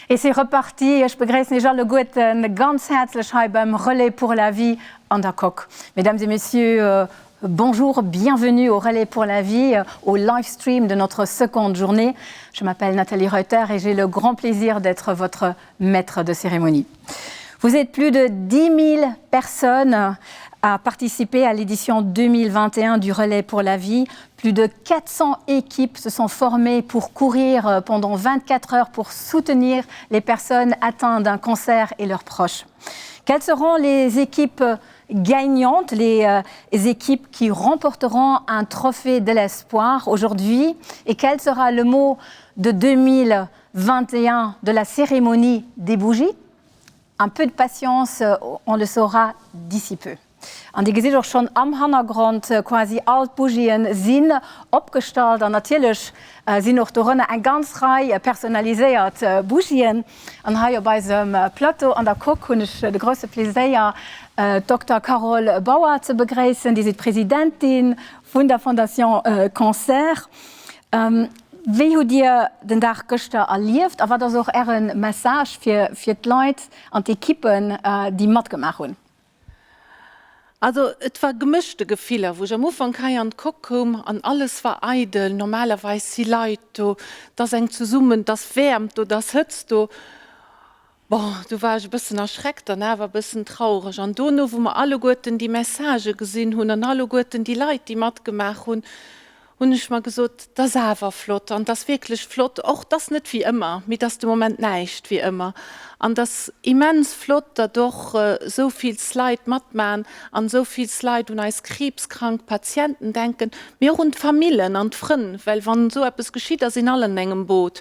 Et c'est reparti. Ich begrüße déjà le Guten ganz herzlich beim Relais pour la vie an der Kok. Mesdames et messieurs, bonjour, bienvenue au Relais pour la vie, au live stream de notre seconde journée. Je m'appelle Nathalie Reuter et j'ai le grand plaisir d'être votre maître de cérémonie. Vous êtes plus de 10 000 personnes à participer à l'édition 2021 du Relais pour la vie. Plus de 400 équipes se sont formées pour courir pendant 24 heures pour soutenir les personnes atteintes d'un cancer et leurs proches. Quelles seront les équipes gagnantes, les équipes qui remporteront un trophée de l'espoir aujourd'hui? Et quel sera le mot de 2021 de la cérémonie des bougies? Un peu de patience, on le saura d'ici peu. Und ihr seht auch schon am Hintergrund quasi alle Bougien sind abgestellt. Und natürlich sind auch darin eine ganze Reihe personalisierte Bougien. Und hier bei diesem Plateau an der Kok habe ich das große Plaisir, Dr. Carol Bauer zu begrüßen. Die ist Präsidentin von der Fondation Cancer. Wie habt ihr den Tag gestern erlebt? Aber das ist auch ein Message für die Leute und die Equipen, die mitgemacht haben. Also et war gemischte Gefehler, wo ich am Anfang an Kok kom an alles war eidel, normalerweise sie Leid, das eng zu summen, das wärmt, das hützt du. Boah, du warst ein bisschen erschreckt, dann war ein bisschen traurig. Und da, wo wir alle Guten die Message gesehen haben und alle Guten die Leute, die mitgemacht haben, und ich mal gesagt, das ist einfach flott und das ist wirklich flott, auch das nicht wie immer, mit das im Moment nicht wie immer. Und das immens flott, da doch so viel Leid mitmachen und so viel Leid und als krebskrank Patienten denken, wir und Familien und Freunde, weil wenn so etwas geschieht, das in allen engem Boot.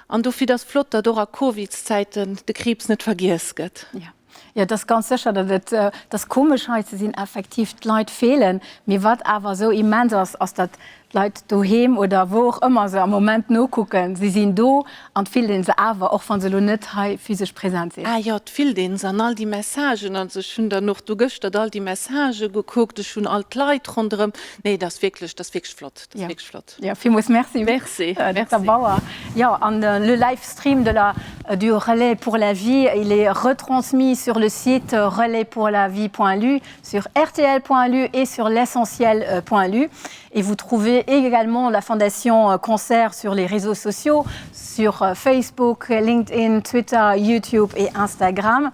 Und dafür das flott, da durch Covid-Zeiten der Krebs nicht vergisst wird. Ja. Ja, das ist ganz sicher, dass das Komische sind effektiv die Leute fehlen. Mir wird aber so immens, als das die Leute daheim oder wo auch immer so am Moment nachgucken. Sie sind da und vielen sie aber, auch wenn sie noch nicht physisch präsent sind. Ah ja, vielen an all die Messagen. Also schon dann noch, du gestern all die Messagen geguckt, schon all die Leute rundherum. Nee, das ist wirklich flott. Das ist wirklich flott. Ja, vielmals merci. Merci. Dr. Bauer. Ja, und le live stream du Relais pour la vie, il est retransmis sur le site relaispourlavie.lu, sur rtl.lu et sur l'essentiel.lu. Et vous trouvez également la Fondation Cancer sur les réseaux sociaux, sur Facebook, LinkedIn, Twitter, YouTube et Instagram.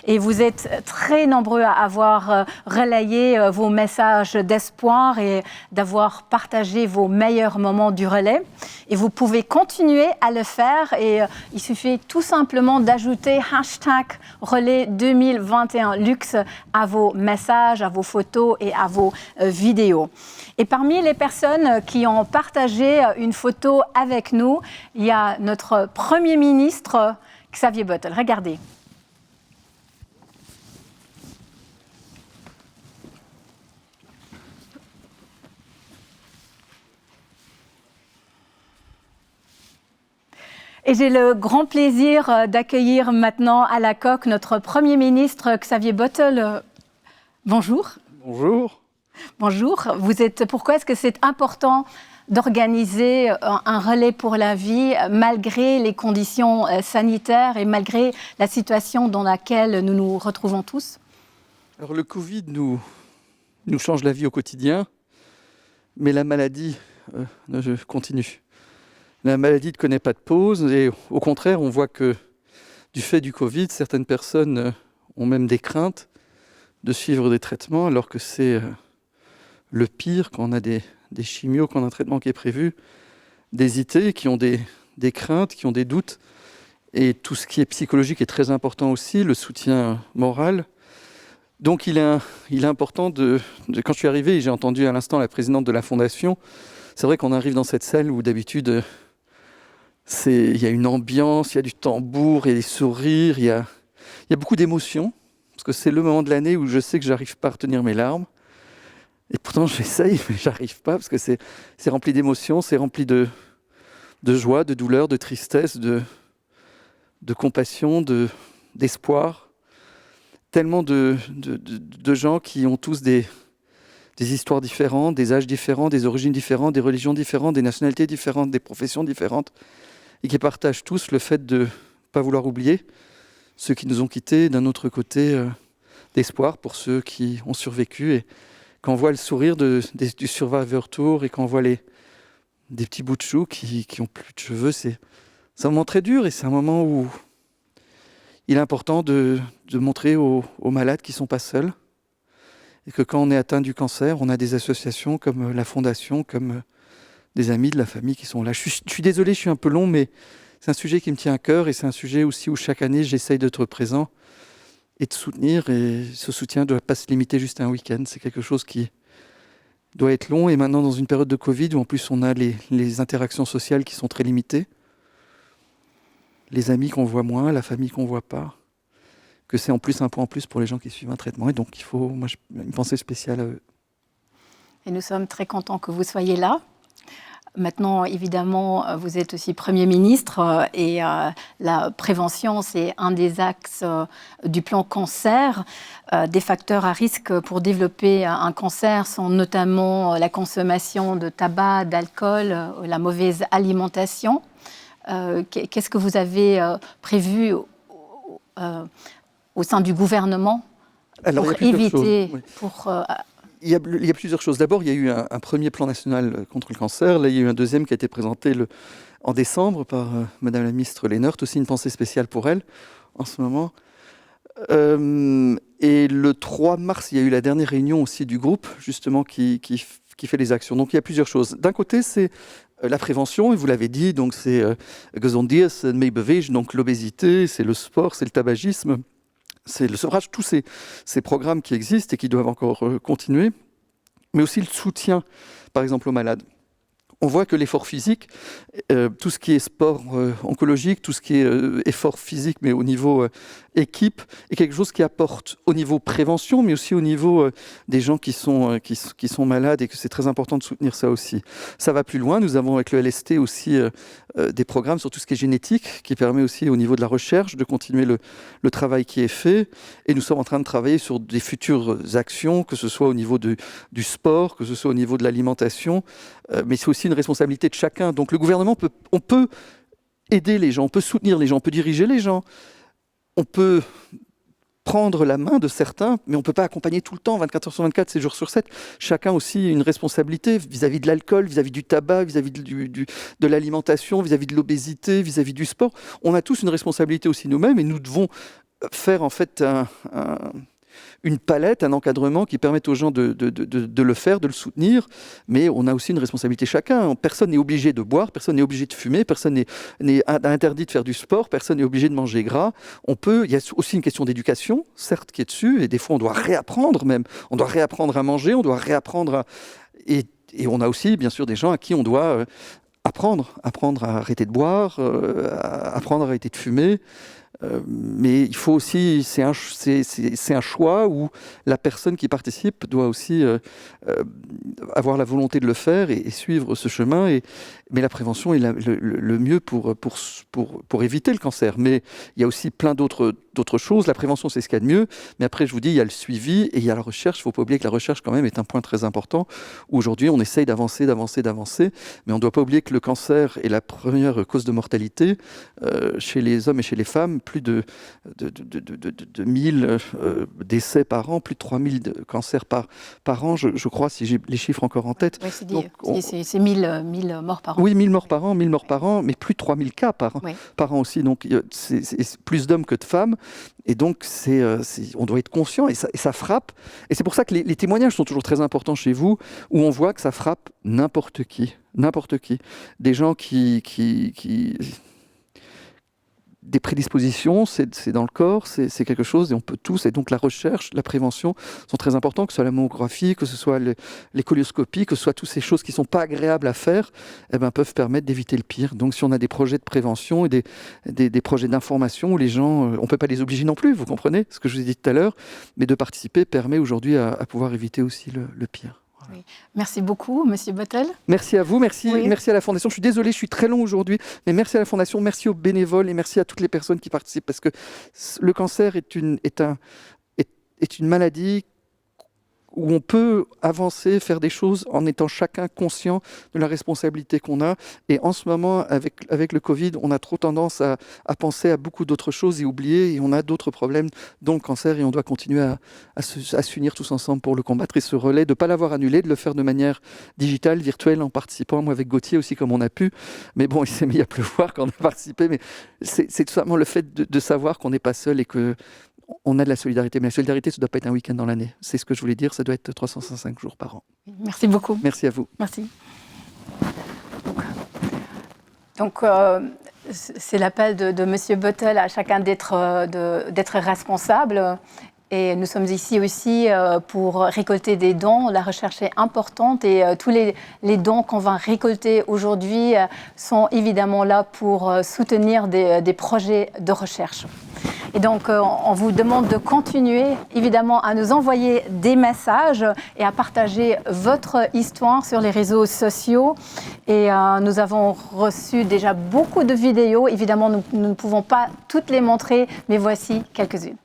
Et vous êtes très nombreux à avoir relayé vos messages d'espoir et d'avoir partagé vos meilleurs moments du relais. Et vous pouvez continuer à le faire et il suffit tout simplement d'ajouter #relais 2021 luxe à vos messages, à vos photos et à vos vidéos. Et parmi les personnes qui ont partagé une photo avec nous, il y a notre Premier ministre, Xavier Bettel. Regardez. Et j'ai le grand plaisir d'accueillir maintenant à la Kok notre Premier ministre, Xavier Bettel. Bonjour. Bonjour. Bonjour. Pourquoi est-ce que c'est important d'organiser un relais pour la vie malgré les conditions sanitaires et malgré la situation dans laquelle nous nous retrouvons tous? Alors le Covid nous change la vie au quotidien, mais la maladie continue. La maladie ne connaît pas de pause et au contraire, on voit que du fait du Covid, certaines personnes ont même des craintes de suivre des traitements alors que c'est le pire quand on a des chimios, quand on a un traitement qui est prévu, d'hésiter, qui ont des craintes, qui ont des doutes. Et tout ce qui est psychologique est très important aussi, le soutien moral. Donc il est important quand je suis arrivé, j'ai entendu à l'instant la présidente de la Fondation, c'est vrai qu'on arrive dans cette salle où d'habitude, il y a une ambiance, il y a du tambour, il y a des sourires, il y a beaucoup d'émotions, parce que c'est le moment de l'année où je sais que j'arrive pas à retenir mes larmes. Et pourtant, j'essaye, mais j'arrive pas, parce que c'est rempli d'émotions, c'est rempli de joie, de douleur, de tristesse, de compassion, d'espoir. Tellement de gens qui ont tous des histoires différentes, des âges différents, des origines différentes, des religions différentes, des nationalités différentes, des professions différentes, et qui partagent tous le fait de pas vouloir oublier ceux qui nous ont quittés, d'un autre côté, d'espoir pour ceux qui ont survécu. Et quand on voit le sourire du Survivor Tour et quand on voit des petits bouts de choux qui ont plus de cheveux, c'est un moment très dur et c'est un moment où il est important de montrer aux malades qu'ils ne sont pas seuls et que quand on est atteint du cancer, on a des associations comme la Fondation, comme des amis de la famille qui sont là. Je suis désolé, je suis un peu long, mais c'est un sujet qui me tient à cœur et c'est un sujet aussi où chaque année, j'essaye d'être présent et de soutenir. Et ce soutien ne doit pas se limiter juste à un week-end. C'est quelque chose qui doit être long. Et maintenant, dans une période de Covid, où en plus on a les interactions sociales qui sont très limitées, les amis qu'on voit moins, la famille qu'on ne voit pas, que c'est en plus un point en plus pour les gens qui suivent un traitement. Et donc, il faut une pensée spéciale à eux. Et nous sommes très contents que vous soyez là. Maintenant, évidemment, vous êtes aussi Premier ministre et la prévention, c'est un des axes du plan cancer. Des facteurs à risque pour développer un cancer sont notamment la consommation de tabac, d'alcool, la mauvaise alimentation. Qu'est-ce que vous avez prévu au sein du gouvernement pour éviter... Il y a plusieurs choses. D'abord, il y a eu un premier plan national contre le cancer. Là, il y a eu un deuxième qui a été présenté en décembre par Madame la ministre Lehnert. Aussi une pensée spéciale pour elle en ce moment. Et le 3 mars, il y a eu la dernière réunion aussi du groupe, justement, qui fait les actions. Donc, il y a plusieurs choses. D'un côté, c'est la prévention, et vous l'avez dit, donc c'est Gezondheid, Meebeweeg, donc l'obésité, c'est le sport, c'est le tabagisme. C'est le sevrage, tous ces programmes qui existent et qui doivent encore continuer, mais aussi le soutien, par exemple, aux malades. On voit que l'effort physique, tout ce qui est sport oncologique, tout ce qui est effort physique, mais au niveau équipe, est quelque chose qui apporte au niveau prévention, mais aussi au niveau des gens qui sont malades, et que c'est très important de soutenir ça aussi. Ça va plus loin. Nous avons avec le LST aussi des programmes sur tout ce qui est génétique, qui permet aussi au niveau de la recherche de continuer le travail qui est fait. Et nous sommes en train de travailler sur des futures actions, que ce soit au niveau du sport, que ce soit au niveau de l'alimentation, mais c'est aussi une responsabilité de chacun. Donc le gouvernement on peut aider les gens, on peut soutenir les gens, on peut diriger les gens, on peut prendre la main de certains, mais on ne peut pas accompagner tout le temps, 24 heures sur 24, 7 jours sur 7. Chacun aussi a une responsabilité vis-à-vis de l'alcool, vis-à-vis du tabac, vis-à-vis de l'alimentation, vis-à-vis de l'obésité, vis-à-vis du sport. On a tous une responsabilité aussi nous-mêmes et nous devons faire en fait une palette, un encadrement qui permette aux gens de le faire, de le soutenir, mais on a aussi une responsabilité chacun. Personne n'est obligé de boire, personne n'est obligé de fumer, personne n'est interdit de faire du sport, personne n'est obligé de manger gras. Il y a aussi une question d'éducation, certes, qui est dessus, et des fois on doit réapprendre même. On doit réapprendre à manger, on doit réapprendre et on a aussi, bien sûr, des gens à qui on doit apprendre à arrêter de boire, apprendre à arrêter de fumer. Mais il faut aussi, c'est un choix où la personne qui participe doit aussi avoir la volonté de le faire et suivre ce chemin. Mais la prévention est le mieux pour éviter le cancer. Mais il y a aussi plein d'autres choses. La prévention, c'est ce qu'il y a de mieux. Mais après, je vous dis, il y a le suivi et il y a la recherche. Il ne faut pas oublier que la recherche, quand même, est un point très important. Aujourd'hui, on essaye d'avancer. Mais on ne doit pas oublier que le cancer est la première cause de mortalité chez les hommes et chez les femmes. Plus de 1000 décès par an, plus de 3000 cancers par an, je crois, si j'ai les chiffres encore en tête. Oui, c'est 1000 morts par an. Oui, 1000 morts par an, mais plus de 3000 cas par an aussi. Donc, c'est plus d'hommes que de femmes. Et donc, on doit être conscient et ça frappe. Et c'est pour ça que les témoignages sont toujours très importants chez vous, où on voit que ça frappe n'importe qui. Des gens qui des prédispositions, c'est dans le corps, c'est quelque chose et on peut tous. Et donc la recherche, la prévention sont très importants, que ce soit la mammographie, que ce soit l'écholioscopie, que ce soit toutes ces choses qui ne sont pas agréables à faire, peuvent permettre d'éviter le pire. Donc si on a des projets de prévention et des projets d'information où les gens, on ne peut pas les obliger non plus, vous comprenez ce que je vous ai dit tout à l'heure, mais de participer permet aujourd'hui à pouvoir éviter aussi le pire. Oui. Merci beaucoup, Monsieur Bottel. Merci à vous, merci à la Fondation. Je suis désolé, je suis très long aujourd'hui, mais merci à la Fondation, merci aux bénévoles et merci à toutes les personnes qui participent, parce que le cancer est une maladie où on peut avancer, faire des choses en étant chacun conscient de la responsabilité qu'on a. Et en ce moment, avec le Covid, on a trop tendance à penser à beaucoup d'autres choses et oublier, et on a d'autres problèmes, dont le cancer, et on doit continuer à s'unir tous ensemble pour le combattre. Et ce relais, de ne pas l'avoir annulé, de le faire de manière digitale, virtuelle, en participant, moi avec Gauthier aussi comme on a pu. Mais bon, il s'est mis à pleuvoir quand on a participé, mais c'est tout simplement le fait de savoir qu'on n'est pas seul et qu'on a de la solidarité. Mais la solidarité, ça ne doit pas être un week-end dans l'année. C'est ce que je voulais dire, ça doit être 365 jours par an. Merci beaucoup. Merci à vous. Merci. Donc c'est l'appel de M. Buttel à chacun d'être responsable. Et nous sommes ici aussi pour récolter des dons. La recherche est importante et tous les dons qu'on va récolter aujourd'hui sont évidemment là pour soutenir des projets de recherche. Et donc, on vous demande de continuer, évidemment, à nous envoyer des messages et à partager votre histoire sur les réseaux sociaux. Et nous avons reçu déjà beaucoup de vidéos. Évidemment, nous ne pouvons pas toutes les montrer, mais voici quelques-unes.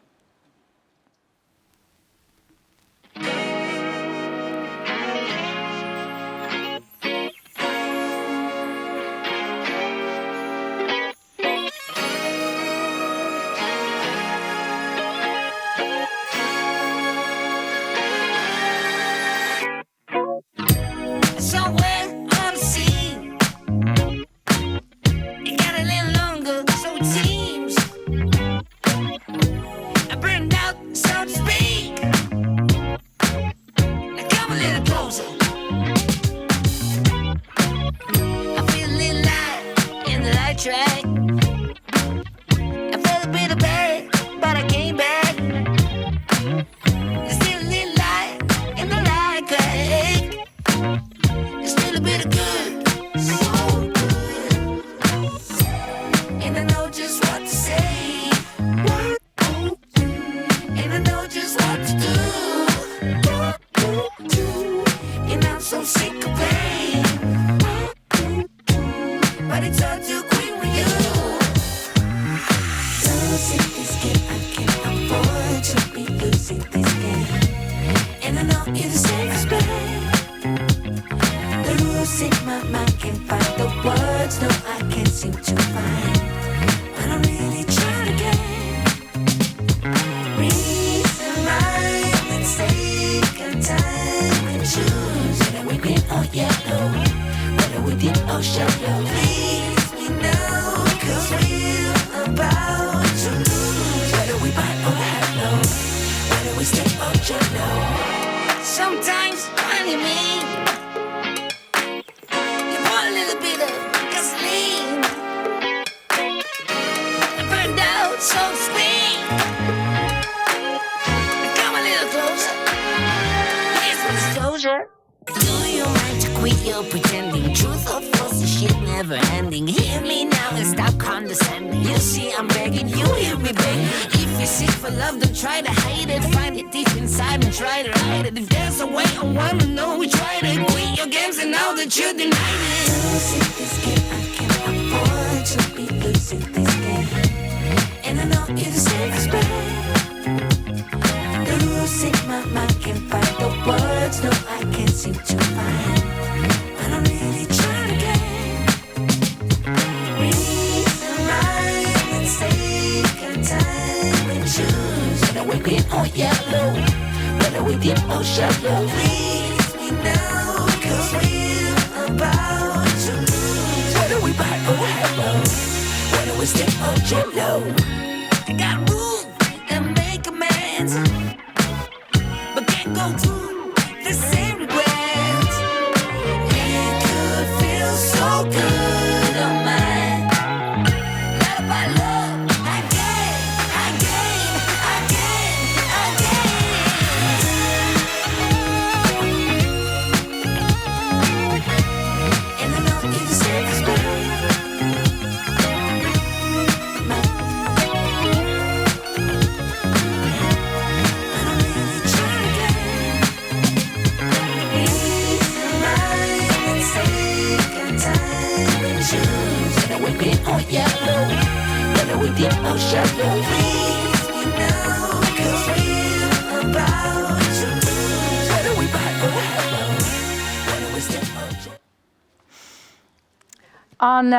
Und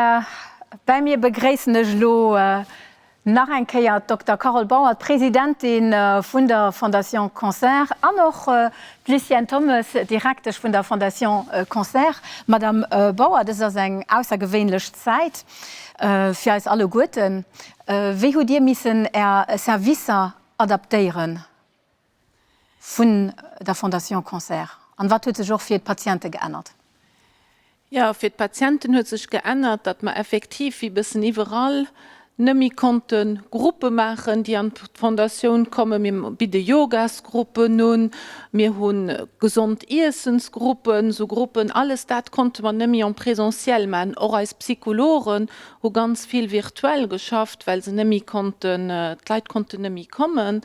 bei mir begrüßen ich nach ein Dr. Carol Bauer, Präsidentin von der Fondation Cancer, und auch Lucien Thomas, Direktor von der Fondation Cancer. Madame Bauer, das ist eine außergewöhnliche Zeit für uns alle Guten. Wie habt ihr müssen Service adaptieren von der Fondation Cancer? Und was hat sich auch für die Patienten geändert? Ja, für die Patienten hat sich geändert, dass man effektiv wie bisschen überall nimi konnten Gruppe machen, die an die Fondation kommen. Wir bieten Yogasgruppen nun, wir haben gesund Essensgruppen, so Gruppen, alles das konnte man nimi en präsentiell machen. Auch als Psychologen haben ganz viel virtuell geschafft, weil sie nimi konnten, die Leute konnten nimi kommen.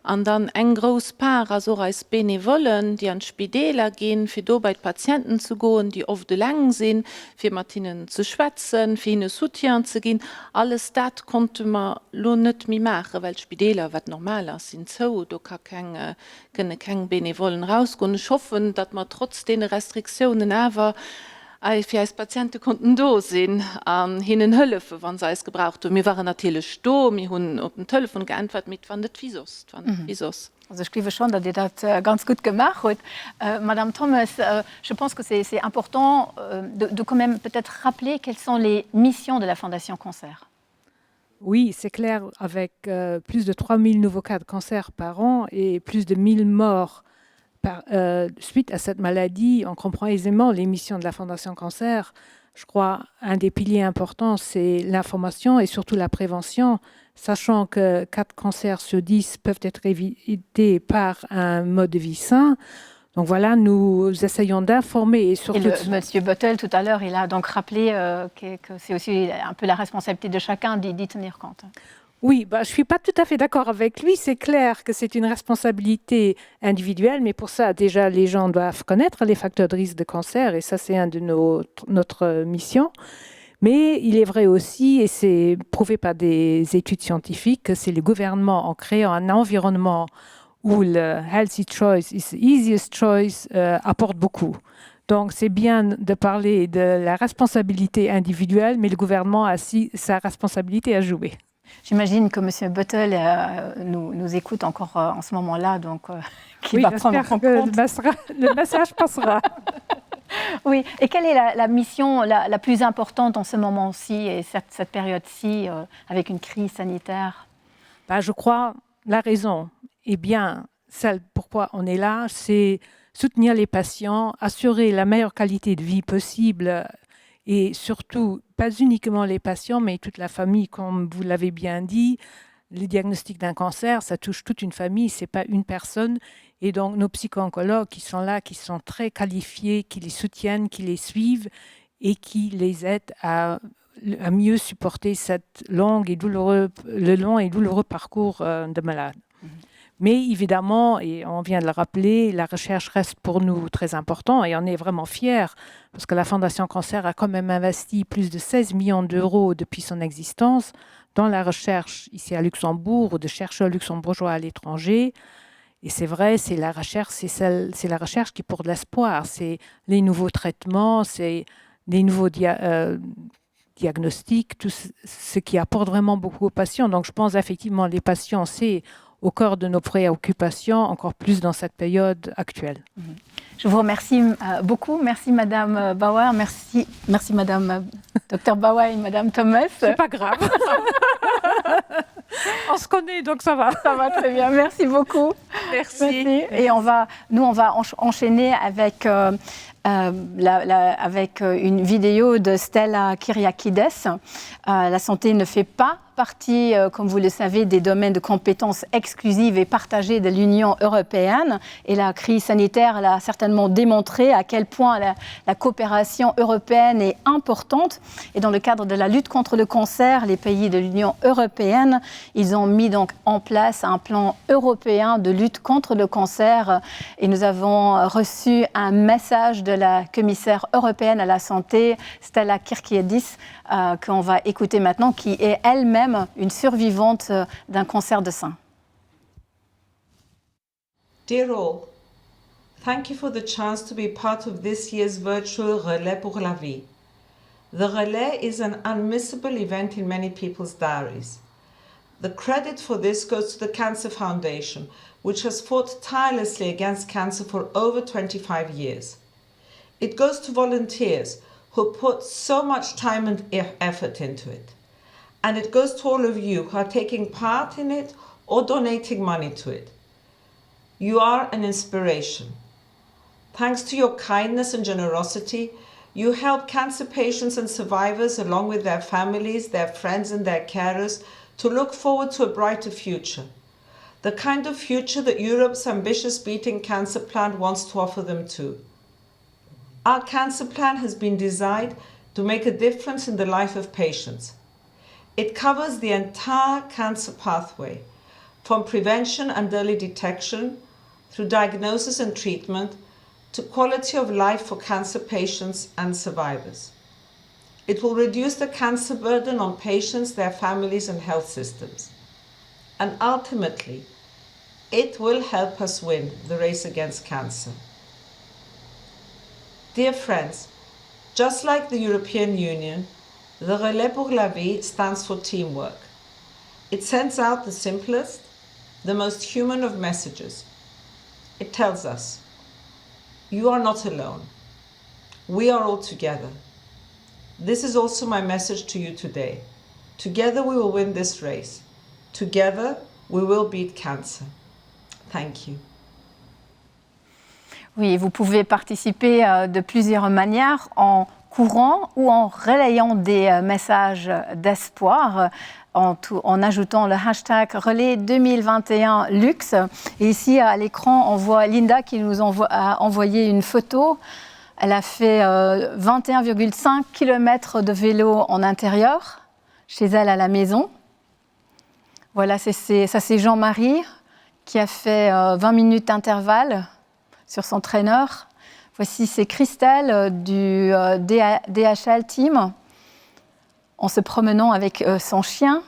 Und dann ein großes Paar, also als Benevolen, die an Spitäler gehen, für da bei Patienten zu gehen, die oft lang sind, für mit ihnen zu schwätzen, für ihnen Soutien zu gehen. Alles das konnte man nicht mehr machen, weil Spitäler, was normal ist, sind so, da kann keine Benevolen rausgehen. Ich hoffe, dass man trotz den Restriktionen aber für als Patienten konnten da sein, ihnen helfen, wenn sie es gebraucht haben. Wir waren natürlich da, wir haben auf dem Telefon geantwortet mit «Wann das Visus?» Also je glaube schon, dass ihr das ganz gut gemacht habt. Madame Thomas, je pense que c'est important de quand même peut-être rappeler quelles sont les missions de la Fondation Cancer. Oui, c'est clair, avec plus de 3000 nouveaux cas de cancer par an et plus de 1000 morts suite à cette maladie, on comprend aisément les missions de la Fondation Cancer. Je crois un des piliers importants, c'est l'information et surtout la prévention, sachant que 4 cancers sur 10 peuvent être évités par un mode de vie sain. Donc voilà, nous essayons d'informer et surtout... Monsieur Bottel, tout à l'heure, il a donc rappelé que c'est aussi un peu la responsabilité de chacun d'y tenir compte. Oui, je ne suis pas tout à fait d'accord avec lui. C'est clair que c'est une responsabilité individuelle, mais pour ça, déjà, les gens doivent connaître les facteurs de risque de cancer, et ça, c'est un de notre mission. Mais il est vrai aussi, et c'est prouvé par des études scientifiques, que c'est le gouvernement, en créant un environnement où le healthy choice is the easiest choice, apporte beaucoup. Donc, c'est bien de parler de la responsabilité individuelle, mais le gouvernement a aussi sa responsabilité à jouer. J'imagine que M. Bottel nous écoute encore en ce moment-là, donc qui va prendre en compte. Le message passera. Oui, et quelle est la mission la plus importante en ce moment-ci et cette période-ci avec une crise sanitaire? Je crois la raison est bien celle pourquoi on est là, c'est soutenir les patients, assurer la meilleure qualité de vie possible et surtout, pas uniquement les patients, mais toute la famille, comme vous l'avez bien dit. Le diagnostic d'un cancer, ça touche toute une famille, ce n'est pas une personne. Et donc, nos psycho-oncologues qui sont là, qui sont très qualifiés, qui les soutiennent, qui les suivent et qui les aident à mieux supporter le long et douloureux parcours de malade. Mais évidemment, et on vient de le rappeler, la recherche reste pour nous très importante et on est vraiment fiers parce que la Fondation Cancer a quand même investi plus de 16 millions d'euros depuis son existence dans la recherche ici à Luxembourg ou de chercheurs luxembourgeois à l'étranger. Et c'est vrai, c'est la recherche qui porte l'espoir. C'est les nouveaux traitements, c'est les nouveaux diagnostics, tout ce qui apporte vraiment beaucoup aux patients. Donc je pense effectivement les patients, c'est au cœur de nos préoccupations, encore plus dans cette période actuelle. Je vous remercie beaucoup. Merci Madame Bauer, merci Madame Dr Bauer et Madame Thomas. C'est pas grave. On se connaît, donc ça va. Ça va très bien, merci beaucoup. Merci. Et on va enchaîner avec une vidéo de Stella Kyriakides. La santé ne fait pas partie, comme vous le savez, des domaines de compétences exclusives et partagées de l'Union européenne. Et la crise sanitaire l'a certainement démontré à quel point la coopération européenne est importante. Et dans le cadre de la lutte contre le cancer, les pays de l'Union européenne, ils ont mis donc en place un plan européen de lutte contre le cancer. Et nous avons reçu un message de la commissaire européenne à la santé, Stella Kyriakides, qu'on va écouter maintenant, qui est elle-même une survivante d'un cancer de sein. Dear all, thank you for the chance to be part of this year's virtual Relais pour la Vie. The relay is an unmissable event in many people's diaries. The credit for this goes to the Cancer Foundation, which has fought tirelessly against cancer for over 25 years. It goes to volunteers who put so much time and effort into it. And it goes to all of you who are taking part in it or donating money to it. You are an inspiration. Thanks to your kindness and generosity, you help cancer patients and survivors, along with their families, their friends and their carers, to look forward to a brighter future. The kind of future that Europe's ambitious Beating Cancer Plan wants to offer them too. Our cancer plan has been designed to make a difference in the life of patients. It covers the entire cancer pathway, from prevention and early detection, through diagnosis and treatment, to quality of life for cancer patients and survivors. It will reduce the cancer burden on patients, their families and health systems. And ultimately, it will help us win the race against cancer. Dear friends, just like the European Union, the Relais pour la Vie stands for teamwork. It sends out the simplest, the most human of messages. It tells us, you are not alone. We are all together. This is also my message to you today. Together we will win this race. Together we will beat cancer. Thank you. Oui, vous pouvez participer de plusieurs manières, en courant ou en relayant des messages d'espoir, en ajoutant le hashtag Relais 2021 Luxe. Et ici, à l'écran, on voit Linda qui nous a envoyé une photo. Elle a fait 21,5 km de vélo en intérieur, chez elle à la maison. Voilà, ça c'est Jean-Marie qui a fait 20 minutes d'intervalle sur son traîneur. Voici, c'est Christelle du DHL Team, en se promenant avec son chien.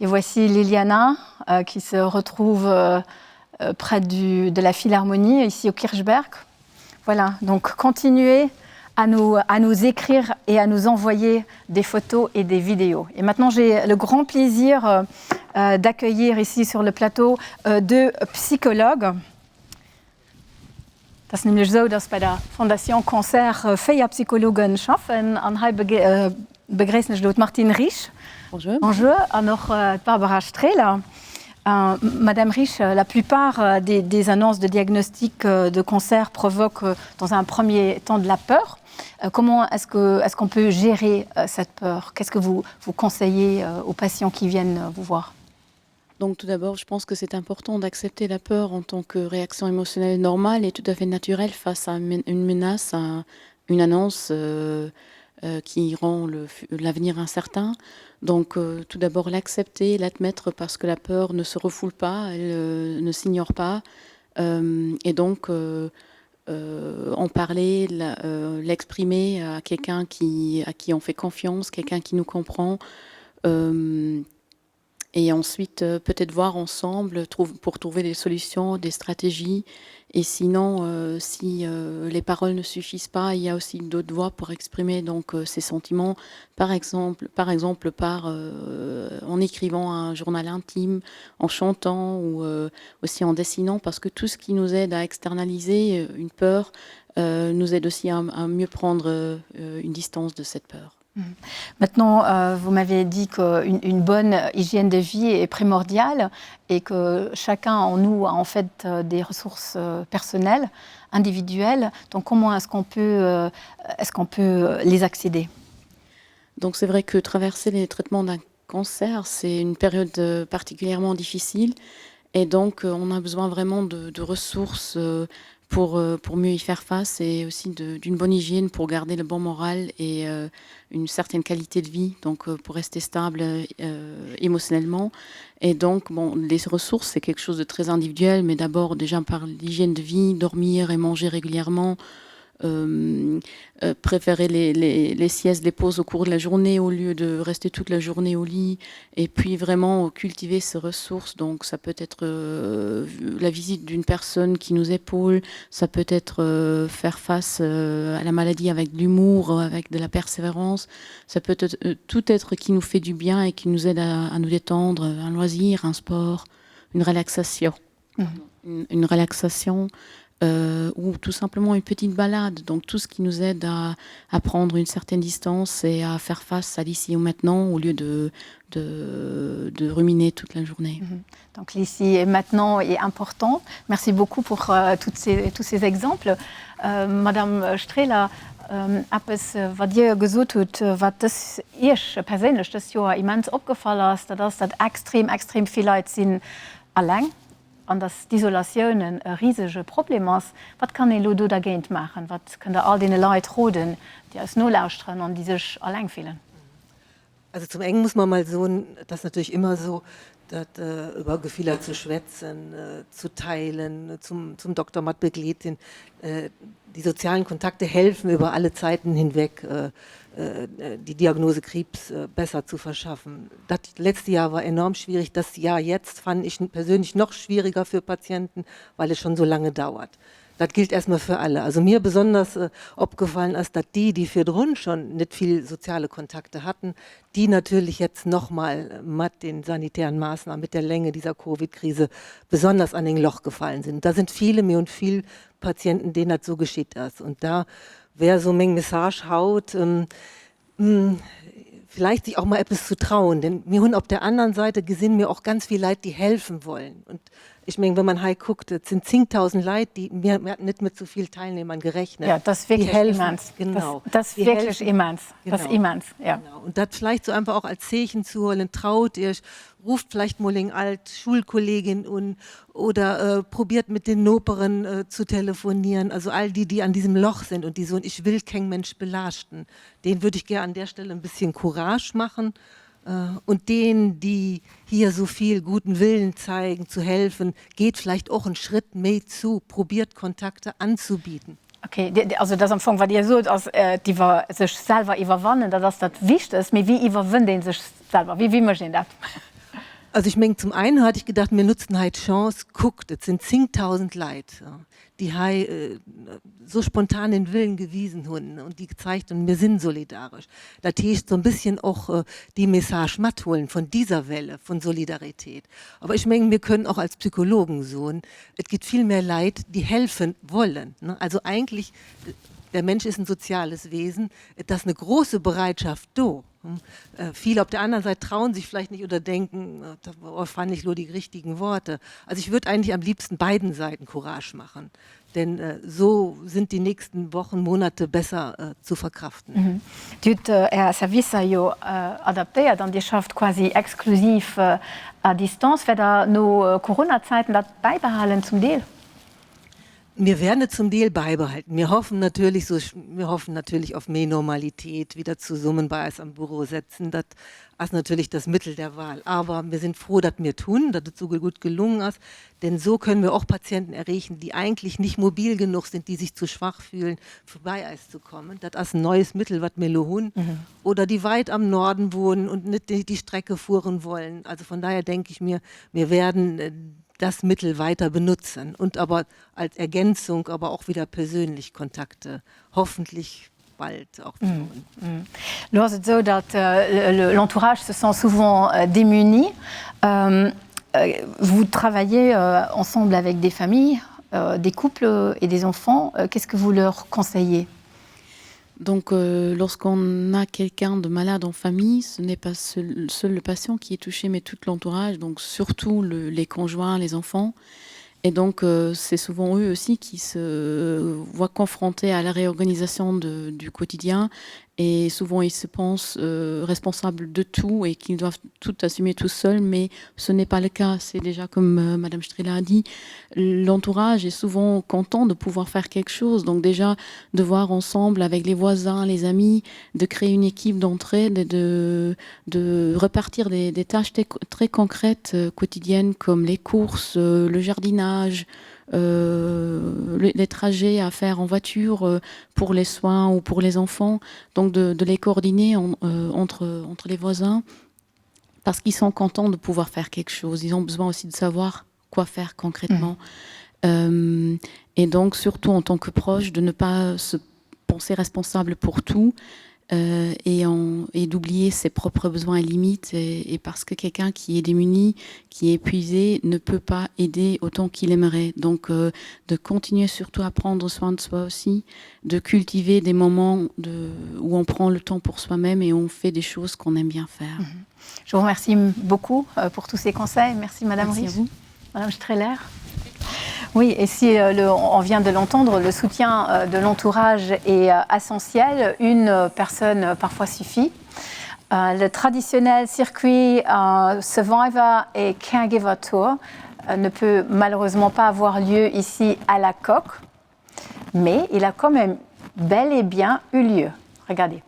Et voici Liliana qui se retrouve près de la Philharmonie, ici au Kirchberg. Voilà, donc continuez à nous écrire et à nous envoyer des photos et des vidéos. Et maintenant, j'ai le grand plaisir d'accueillir ici sur le plateau deux psychologues. Das ist nämlich so, dass bei der Fondation Cancer 4 Psychologen arbeiten. Und hier begrüßen ich Martin Riesch. Bonjour. Bonjour. Und noch Barbara Strehler. Madame Riesch, la plupart des annonces de diagnostic de cancer provoquent dans un premier temps de la peur. Comment est-ce qu'on peut gérer cette peur? Qu'est-ce que vous conseillez aux patients qui viennent vous voir? Donc tout d'abord, je pense que c'est important d'accepter la peur en tant que réaction émotionnelle normale et tout à fait naturelle face à une menace, à une annonce qui rend l'avenir incertain. Donc tout d'abord l'accepter, l'admettre parce que la peur ne se refoule pas, elle ne s'ignore pas. Et donc en parler, l'exprimer à quelqu'un à qui on fait confiance, quelqu'un qui nous comprend. Et ensuite, peut-être voir ensemble pour trouver des solutions, des stratégies. Et sinon, si les paroles ne suffisent pas, il y a aussi d'autres voies pour exprimer donc, ces sentiments. Par exemple en écrivant un journal intime, en chantant ou aussi en dessinant, parce que tout ce qui nous aide à externaliser une peur nous aide aussi à mieux prendre une distance de cette peur. Maintenant, vous m'avez dit qu'une bonne hygiène de vie est primordiale et que chacun en nous a en fait des ressources personnelles, individuelles. Donc comment est-ce qu'on peut les accéder? Donc c'est vrai que traverser les traitements d'un cancer, c'est une période particulièrement difficile et donc on a besoin vraiment de ressources pour mieux y faire face et aussi d'une bonne hygiène pour garder le bon moral et une certaine qualité de vie, donc pour rester stable émotionnellement. Et donc, bon, les ressources, c'est quelque chose de très individuel, mais d'abord déjà par l'hygiène de vie, dormir et manger régulièrement, préférer les siestes, les pauses au cours de la journée au lieu de rester toute la journée au lit, et puis vraiment cultiver ses ressources. Donc ça peut être la visite d'une personne qui nous épaule, ça peut être faire face à la maladie avec de l'humour, avec de la persévérance, ça peut être tout être qui nous fait du bien et qui nous aide à nous détendre, un loisir, un sport, une relaxation. Une relaxation ou tout simplement une petite balade. Donc tout ce qui nous aide à prendre une certaine distance et à faire face à l'ici et au maintenant au lieu de ruminer toute la journée. Donc l'ici et maintenant est important. Merci beaucoup pour tous ces exemples. Madame Strehler, etwas, was dir gesagt hat, was das ich persönlich das Jahr immens aufgefallen ist, dass das extrem viele Leute sind allein. Und dass die Isolation ein riesiges Problem ist. Was kann ich dagegen machen? Was können all den Leuten roden, die aus Null ausstrahlen und die sich allein fühlen? Also zum einen muss man mal so, das ist natürlich immer so, dass, über Gefühle zu schwätzen, zu teilen, zum Doktor mal begleiten. Die sozialen Kontakte helfen über alle Zeiten hinweg, die Diagnose Krebs besser zu verschaffen. Das letzte Jahr war enorm schwierig. Das Jahr jetzt fand ich persönlich noch schwieriger für Patienten, weil es schon so lange dauert. Das gilt erstmal für alle. Also mir besonders aufgefallen ist, dass die für drun schon nicht viel soziale Kontakte hatten, die natürlich jetzt nochmal mit den sanitären Maßnahmen, mit der Länge dieser Covid-Krise besonders an den Loch gefallen sind. Da sind viele Patienten, denen das so geschieht ist. Und da wäre so eine Message haut, vielleicht sich auch mal etwas zu trauen. Denn mir haben auf der anderen Seite gesehen mir auch ganz viele Leute, die helfen wollen. Und ich meine, wenn man hier guckt, es sind 10.000 Leute, wir hatten nicht mit so vielen Teilnehmern gerechnet. Ja, das ist wirklich immens. Genau. Das ist wirklich immens. Das ist immens, ja. Genau. Und das vielleicht so einfach auch als Zeichen zu holen, traut ihr, ruft vielleicht mal eine alte Schulkollegin oder probiert mit den Noperen zu telefonieren. Also all die an diesem Loch sind und die so, ich will keinen Mensch belasten. Den würde ich gerne an der Stelle ein bisschen Courage machen. Und denen, die hier so viel guten Willen zeigen, zu helfen, geht vielleicht auch einen Schritt mehr zu, probiert Kontakte anzubieten. Okay, also das am Anfang war dir so, dass die war sich selber überwannen, dass das wichtig ist, wie überwinden sich selber, wie möchten das? Also ich meine, zum einen hatte ich gedacht, wir nutzen halt Chance, guckt, es sind 10.000 Leute, die so spontan den Willen gewiesen haben und die gezeigt haben, wir sind solidarisch. Da ist so ein bisschen auch die Message mitholen von dieser Welle von Solidarität. Aber ich meine, wir können auch als Psychologen so, es gibt viel mehr Leute, die helfen wollen. Ne? Also eigentlich, der Mensch ist ein soziales Wesen, das ist eine große Bereitschaft da. Viele auf der anderen Seite trauen sich vielleicht nicht oder denken, da fand ich nur die richtigen Worte. Also ich würde eigentlich am liebsten beiden Seiten Courage machen, denn so sind die nächsten Wochen, Monate besser zu verkraften. Du hast Service adaptiert und die schafft quasi exklusiv à Distanz, wer da no Corona-Zeiten das beibehalten zum Deal? Wir werden es zum Deal beibehalten. Wir hoffen natürlich auf mehr Normalität, wieder zusammen bei uns am Büro setzen. Das ist natürlich das Mittel der Wahl. Aber wir sind froh, dass wir tun, dass es so gut gelungen ist. Denn so können wir auch Patienten erreichen, die eigentlich nicht mobil genug sind, die sich zu schwach fühlen, vorbei uns zu kommen. Das ist ein neues Mittel, was wir haben. Oder die weit am Norden wohnen und nicht die Strecke fuhren wollen. Also von daher denke ich mir, wir werden das Mittel weiter benutzen und aber als Ergänzung, aber auch wieder persönlich Kontakte, hoffentlich bald auch tun. Là, c'est so, dass l'entourage se sent souvent démuni. Vous travaillez ensemble avec des familles, des couples et des enfants. Qu'est-ce que vous leur conseillez? Donc, lorsqu'on a quelqu'un de malade en famille, ce n'est pas seul le patient qui est touché, mais tout l'entourage, donc surtout les conjoints, les enfants. Et donc, c'est souvent eux aussi qui se voient confrontés à la réorganisation du quotidien. Et souvent, ils se pensent responsables de tout et qu'ils doivent tout assumer tout seuls, mais ce n'est pas le cas. C'est déjà comme Madame Strehler a dit, l'entourage est souvent content de pouvoir faire quelque chose. Donc déjà, de voir ensemble avec les voisins, les amis, de créer une équipe d'entraide, de repartir des tâches très concrètes quotidiennes comme les courses, le jardinage, les trajets à faire en voiture pour les soins ou pour les enfants, donc de les coordonner entre les voisins, parce qu'ils sont contents de pouvoir faire quelque chose. Ils ont besoin aussi de savoir quoi faire concrètement. Et donc, surtout en tant que proche, de ne pas se penser responsable pour tout et d'oublier ses propres besoins et limites. Et parce que quelqu'un qui est démuni, qui est épuisé, ne peut pas aider autant qu'il aimerait. Donc, de continuer surtout à prendre soin de soi aussi, de cultiver des moments où on prend le temps pour soi-même et on fait des choses qu'on aime bien faire. Je vous remercie beaucoup pour tous ces conseils. Merci Madame Riche. Merci à vous. Madame Streller. Oui, et si on vient de l'entendre, le soutien de l'entourage est essentiel. Une personne parfois suffit. Le traditionnel circuit Survivor et Caregiver Tour ne peut malheureusement pas avoir lieu ici à la Coque, mais il a quand même bel et bien eu lieu. Regardez.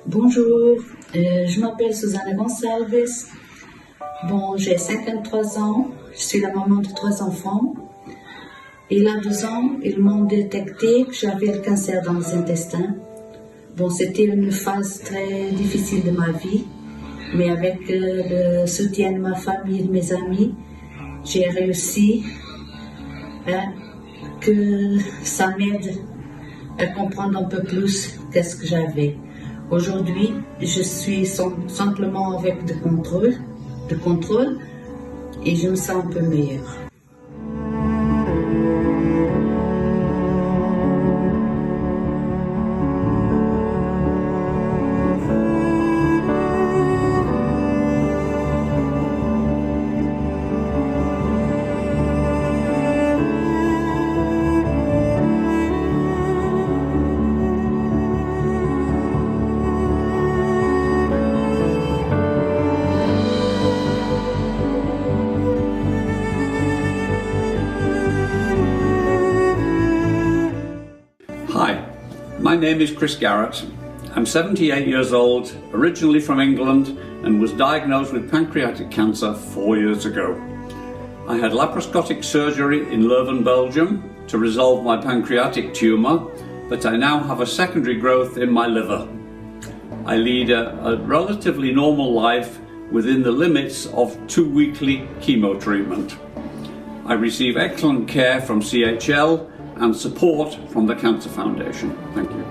Bonjour, je m'appelle Susanna Gonçalves. Bon, j'ai 53 ans, je suis la maman de 3 enfants. Il y a 2 ans, ils m'ont détecté que j'avais le cancer dans les intestins. Bon, c'était une phase très difficile de ma vie, mais avec le soutien de ma famille et de mes amis, j'ai réussi que ça m'aide à comprendre un peu plus qu'est-ce que j'avais. Aujourd'hui, je suis simplement avec de contrôle et je me sens un peu meilleure. My name is Chris Garrett. I'm 78 years old, originally from England, and was diagnosed with pancreatic cancer 4 years ago. I had laparoscopic surgery in Leuven, Belgium, to resolve my pancreatic tumour, but I now have a secondary growth in my liver. I lead a relatively normal life within the limits of 2 weekly chemo treatment. I receive excellent care from CHL and support from the Cancer Foundation. Thank you.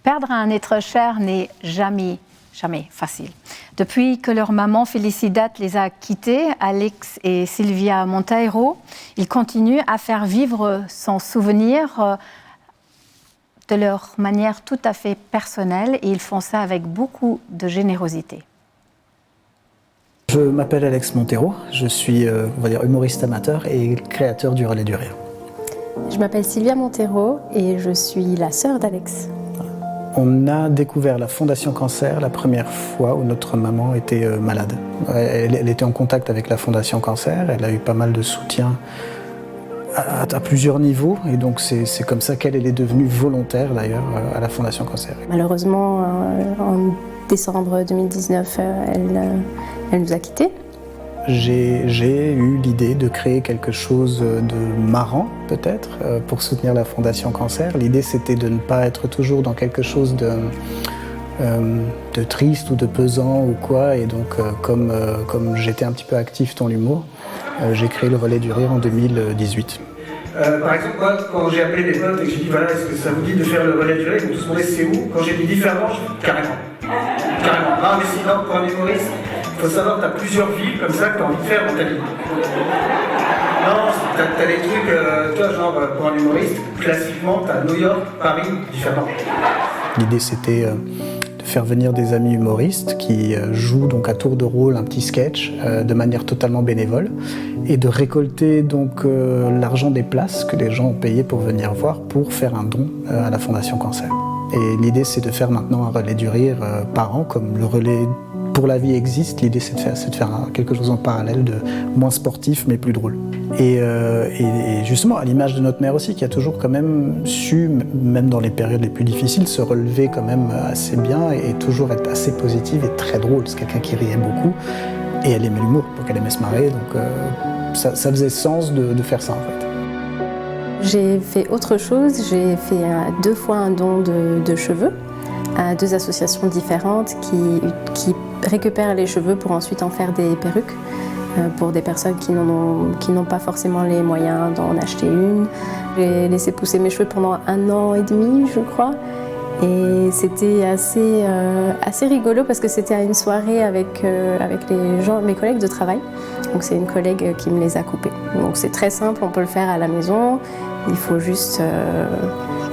Perdre un être cher n'est jamais facile. Depuis que leur maman Felicidad les a quittés, Alex et Silvia Monteiro, ils continuent à faire vivre son souvenir de leur manière tout à fait personnelle et ils font ça avec beaucoup de générosité. Je m'appelle Alex Monteiro, je suis on va dire humoriste amateur et créateur du Relais du Rire. Je m'appelle Silvia Monteiro et je suis la sœur d'Alex. On a découvert la Fondation Cancer la première fois où notre maman était malade. Elle était en contact avec la Fondation Cancer, elle a eu pas mal de soutien à plusieurs niveaux et donc c'est comme ça qu'elle est devenue volontaire d'ailleurs à la Fondation Cancer. Malheureusement, en décembre 2019, elle nous a quittés. j'ai eu l'idée de créer quelque chose de marrant, peut-être, pour soutenir la Fondation Cancer. L'idée, c'était de ne pas être toujours dans quelque chose de triste ou de pesant ou quoi. Et donc, comme j'étais un petit peu actif dans l'humour, j'ai créé le Relais du Rire en 2018. Par exemple, moi, quand j'ai appelé des potes et que j'ai dit voilà, est-ce que ça vous dit de faire le Relais du Rire, ils m'ont tous demandé c'est où. Quand j'ai dit différemment, je dis carrément. Carrément. Non, mais sinon, pour un humoriste, il faut savoir que tu as plusieurs villes comme ça que tu as envie de faire dans ta vie. Non, tu as des trucs, toi, genre, pour un humoriste, classiquement, tu as New York, Paris, différents. L'idée, c'était de faire venir des amis humoristes qui jouent donc à tour de rôle un petit sketch de manière totalement bénévole et de récolter donc l'argent des places que les gens ont payé pour venir voir pour faire un don à la Fondation Cancer. Et l'idée, c'est de faire maintenant un Relais du Rire par an, comme le Relais pour la vie existe. L'idée, c'est de faire quelque chose en parallèle, de moins sportif, mais plus drôle. Et justement, à l'image de notre mère aussi, qui a toujours quand même su, même dans les périodes les plus difficiles, se relever quand même assez bien et toujours être assez positive et très drôle. C'est quelqu'un qui riait beaucoup et elle aimait l'humour, donc elle aimait se marrer. Donc ça faisait sens de faire ça, en fait. J'ai fait autre chose, j'ai fait 2 fois un don de cheveux à 2 associations différentes qui récupèrent les cheveux pour ensuite en faire des perruques pour des personnes qui n'ont pas forcément les moyens d'en acheter une. J'ai laissé pousser mes cheveux pendant 1 an et demi, je crois. Et c'était assez rigolo parce que c'était à une soirée avec mes collègues de travail. Donc c'est une collègue qui me les a coupés. Donc c'est très simple, on peut le faire à la maison. Il faut juste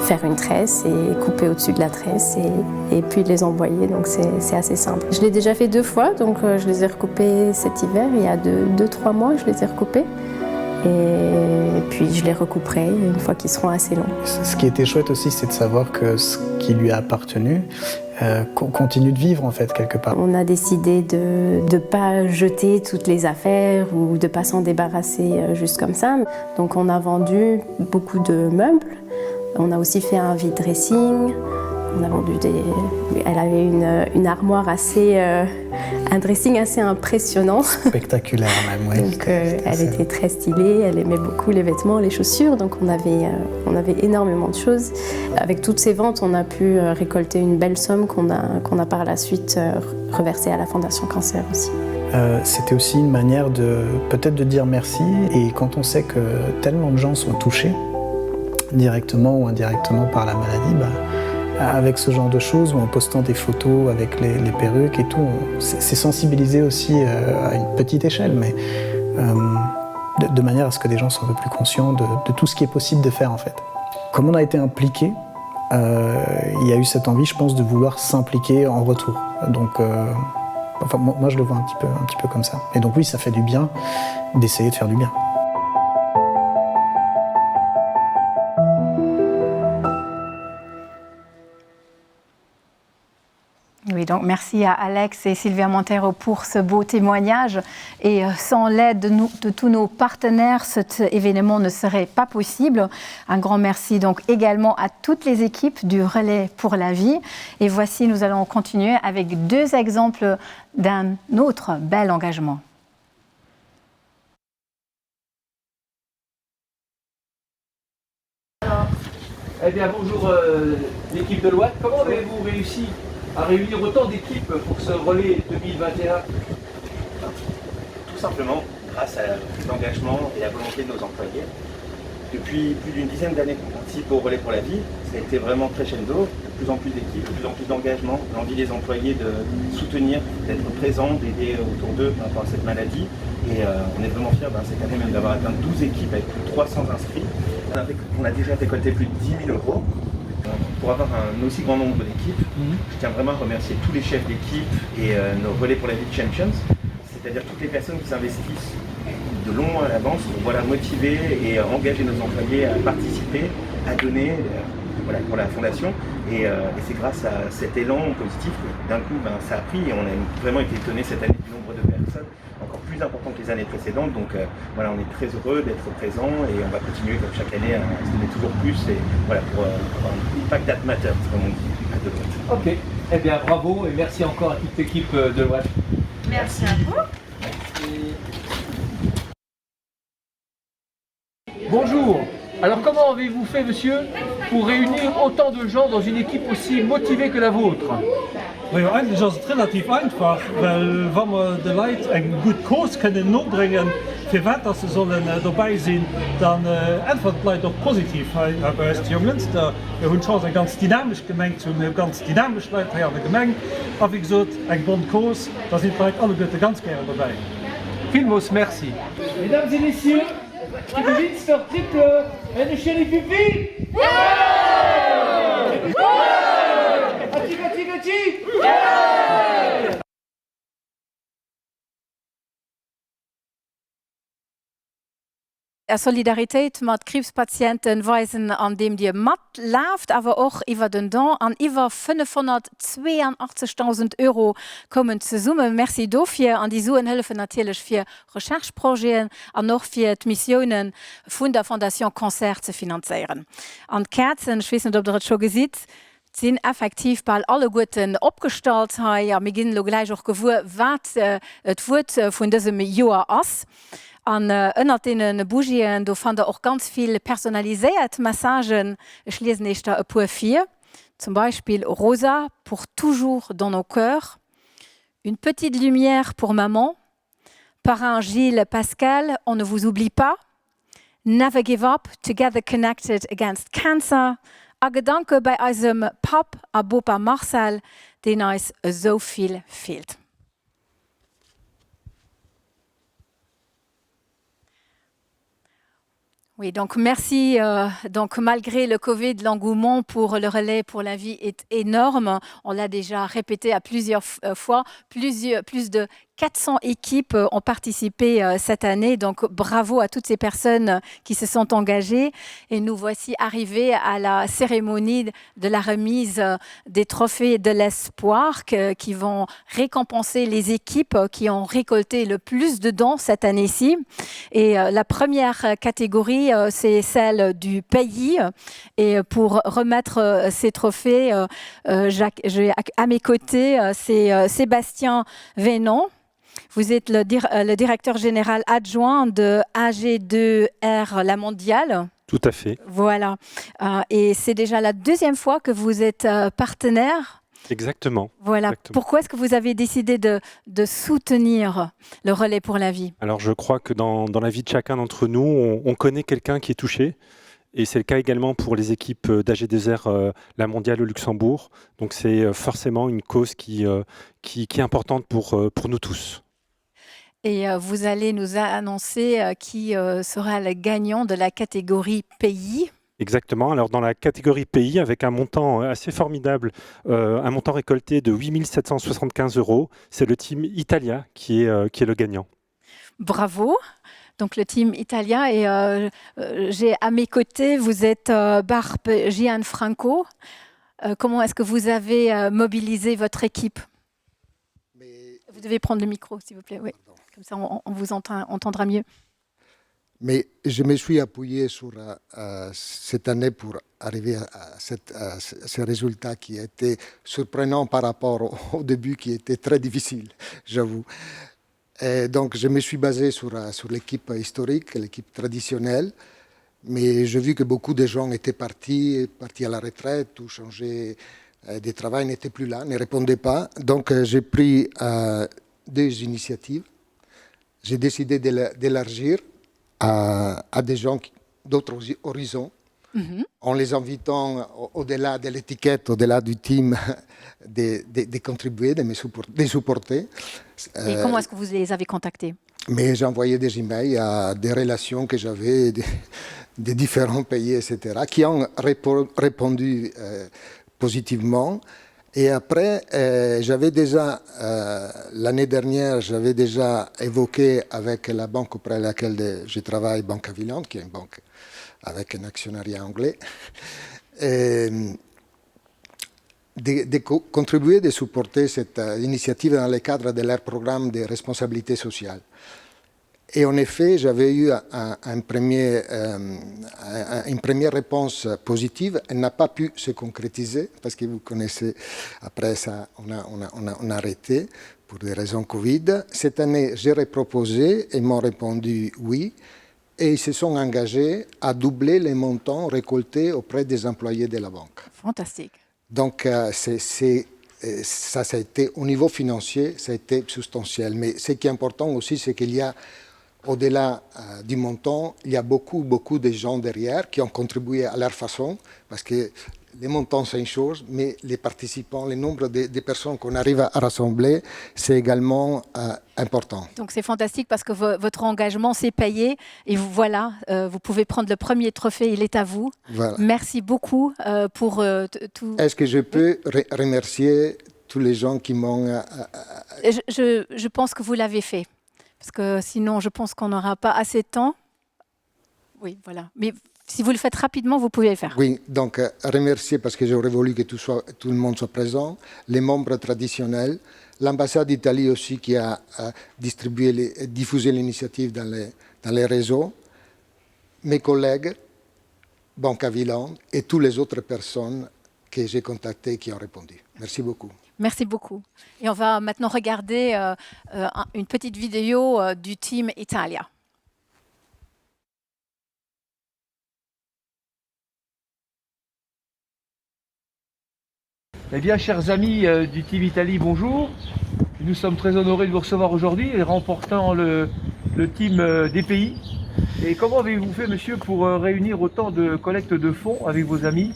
faire une tresse et couper au-dessus de la tresse et puis les envoyer. Donc c'est assez simple. Je l'ai déjà fait 2 fois, donc je les ai recoupés cet hiver. Il y a 2-3 mois, je les ai recoupés. Et puis je les recouperai une fois qu'ils seront assez longs. Ce qui était chouette aussi, c'est de savoir que ce qui lui a appartenu continue de vivre en fait quelque part. On a décidé de ne pas jeter toutes les affaires ou de ne pas s'en débarrasser juste comme ça. Donc on a vendu beaucoup de meubles. On a aussi fait un vide dressing. On a vendu Elle avait une armoire un dressing assez impressionnant. Spectaculaire même, oui. Donc elle était très stylée, elle aimait beaucoup les vêtements, les chaussures, donc on avait énormément de choses. Avec toutes ces ventes, on a pu récolter une belle somme qu'on a par la suite reversée à la Fondation Cancer aussi. C'était aussi une manière peut-être de dire merci, et quand on sait que tellement de gens sont touchés, directement ou indirectement par la maladie, avec ce genre de choses, ou en postant des photos avec les perruques et tout, c'est sensibiliser aussi à une petite échelle, mais de manière à ce que les gens soient un peu plus conscients de tout ce qui est possible de faire en fait. Comme on a été impliqués, il y a eu cette envie, je pense, de vouloir s'impliquer en retour. Donc, moi je le vois un petit peu comme ça. Et donc oui, ça fait du bien d'essayer de faire du bien. Oui, donc merci à Alex et Sylvia Montero pour ce beau témoignage. Et sans l'aide de tous nos partenaires, cet événement ne serait pas possible. Un grand merci donc également à toutes les équipes du Relais pour la vie. Et voici, nous allons continuer avec 2 exemples d'un autre bel engagement. Eh bien, bonjour l'équipe de l'Ouest. Comment avez-vous réussi à réunir autant d'équipes pour ce relais 2021? Tout simplement grâce à l'engagement et la volonté de nos employés. Depuis plus d'une dizaine d'années qu'on participe au Relais pour la vie, ça a été vraiment crescendo, de plus en plus d'équipes, de plus en plus d'engagement, l'envie des employés de soutenir, d'être présents, d'aider autour d'eux par rapport à cette maladie. Et on est vraiment fiers cette année même d'avoir atteint 12 équipes avec plus de 300 inscrits. On a déjà récolté plus de 10 000 €. Pour avoir un aussi grand nombre d'équipes, je tiens vraiment à remercier tous les chefs d'équipe et nos Relais pour la vie Champions, c'est-à-dire toutes les personnes qui s'investissent de longs mois à l'avance pour motiver et engager nos employés à participer, à donner pour la fondation. Et c'est grâce à cet élan positif que d'un coup ça a pris et on a vraiment été étonnés cette année du nombre de personnes, encore plus important que les années précédentes. Donc on est très heureux d'être présents et on va continuer comme chaque année à se donner toujours plus et pour avoir un impact that matters, comme on dit à Deloitte. Ok, eh bien bravo et merci encore à toute l'équipe de Deloitte. Merci à vous. Merci. Bonjour. Alors comment avez-vous fait, monsieur, pour réunir autant de gens dans une équipe aussi motivée que la vôtre? Ja, eigentlich ist es relativ einfach, weil wenn wir den Leuten einen guten Kurs können notbringen, für was sie sollen dabei sein, dann antworten die Leute auch positiv. Aber als die Jungs, wir haben schon eine ganz dynamische Gemeinde, ganz dynamische Leute hier an der Gemeinde. Aber wie gesagt, einen guten Kurs, da sind die Leute alle Leute ganz gerne dabei. Vielmals merci. Mesdames et messieurs, die Gewinnvertritte, eine schöne Pipi! Solidarität mat Krebspatienten weisen an dem Dir mat läuft, aber auch iwwer den Don an iwwer 582.000 € kommen ze Summe. Merci dofir an die Suen helfen natürlich fir Rechercheprojekten an noch fir d Missionen vun der Fondation Cancer zu finanzieren. An Kerzen, ich weiß nicht, ob ihr das schon gesieht, sind effektiv bei alle Guten opgestalt ha. Ja, mir ginn lo gleich auch gewur, wat et Wut vun diesem Joer ass. An ënner denen Bougien, do fand auch ganz viel personalisiert Messagen. Ich lese nicht da pour 4. Zum Beispiel Rosa, pour toujours dans nos cœurs. Une petite lumière pour maman. Parrain Gilles Pascal, on ne vous oublie pas. Never give up, together connected against cancer. A Gedanke bei unserem Pap, a Bopa Marcel, den uns so viel fehlt. Oui, donc merci. Donc malgré le Covid, l'engouement pour le relais pour la vie est énorme. On l'a déjà répété à plusieurs fois. Plus de 400 équipes ont participé cette année, donc bravo à toutes ces personnes qui se sont engagées. Et nous voici arrivés à la cérémonie de la remise des trophées de l'espoir qui vont récompenser les équipes qui ont récolté le plus de dons cette année-ci. Et la première catégorie, c'est celle du pays. Et pour remettre ces trophées, j'ai à mes côtés, c'est Sébastien Vénon. Vous êtes le directeur général adjoint de AG2R La Mondiale. Tout à fait. Voilà. Et c'est déjà la deuxième fois que vous êtes partenaire. Exactement. Voilà. Exactement. Pourquoi est-ce que vous avez décidé de soutenir le relais pour la vie? Alors je crois que dans la vie de chacun d'entre nous, on connaît quelqu'un qui est touché. Et c'est le cas également pour les équipes d'AG2R La Mondiale au Luxembourg. Donc c'est forcément une cause qui est importante pour nous tous. Et vous allez nous annoncer qui sera le gagnant de la catégorie pays. Exactement. Alors dans la catégorie pays, avec un montant assez formidable, un montant récolté de 8 775 €, c'est le team Italia qui est le gagnant. Bravo. Donc le team Italia, et j'ai à mes côtés, vous êtes Barb Gianfranco. Comment est-ce que vous avez mobilisé votre équipe? Vous devez prendre le micro, s'il vous plaît. Oui. Comme ça, on vous entendra mieux. Mais je me suis appuyé sur cette année pour arriver à ce résultat qui était surprenant par rapport au début, qui était très difficile, j'avoue. Et donc, je me suis basé sur l'équipe historique, l'équipe traditionnelle, mais j'ai vu que beaucoup de gens étaient partis à la retraite ou changé de travail, n'étaient plus là, ne répondaient pas. Donc, j'ai pris 2 initiatives. J'ai décidé d'élargir à des gens d'autres horizons, en les invitant au-delà de l'étiquette, au-delà du team, de contribuer, de supporter. Et comment est-ce que vous les avez contactés? Mais j'ai envoyé des emails à des relations que j'avais de différents pays, etc., qui ont répondu positivement. Et après, j'avais déjà, l'année dernière, j'avais déjà évoqué avec la banque auprès de laquelle je travaille, Banque Avilland, qui est une banque avec un actionnariat anglais, de contribuer, de supporter cette initiative dans le cadre de leur programme de responsabilité sociale. Et en effet, j'avais eu une première réponse positive. Elle n'a pas pu se concrétiser parce que vous connaissez, après ça, on a arrêté pour des raisons Covid. Cette année, j'ai reproposé et ils m'ont répondu oui. et ils se sont engagés à doubler les montants récoltés auprès des employés de la banque. Fantastique. Donc, ça a été, au niveau financier, ça a été substantiel. Mais ce qui est important aussi, c'est qu'il y a, au-delà du montant, il y a beaucoup de gens derrière qui ont contribué à leur façon, parce que les montants, c'est une chose, mais les participants, le nombre de personnes qu'on arrive à rassembler, c'est également important. Donc c'est fantastique parce que votre engagement s'est payé et vous pouvez prendre le premier trophée, il est à vous. Voilà. Merci beaucoup pour tout. Est-ce que je peux remercier tous les gens qui m'ont... Je pense que vous l'avez fait, parce que sinon je pense qu'on n'aura pas assez de temps. Oui, voilà. Mais si vous le faites rapidement, vous pouvez le faire. Oui, donc remercier, parce que j'aurais voulu que tout le monde soit présent, les membres traditionnels, l'ambassade d'Italie aussi qui a diffusé l'initiative dans les réseaux, mes collègues, Banque Aviland et toutes les autres personnes que j'ai contactées qui ont répondu. Merci beaucoup. Merci beaucoup. Et on va maintenant regarder une petite vidéo du team Italia. Eh bien, chers amis du Team Italie, bonjour. Nous sommes très honorés de vous recevoir aujourd'hui et remportant le team des pays. Et comment avez-vous fait, monsieur, pour réunir autant de collectes de fonds avec vos amis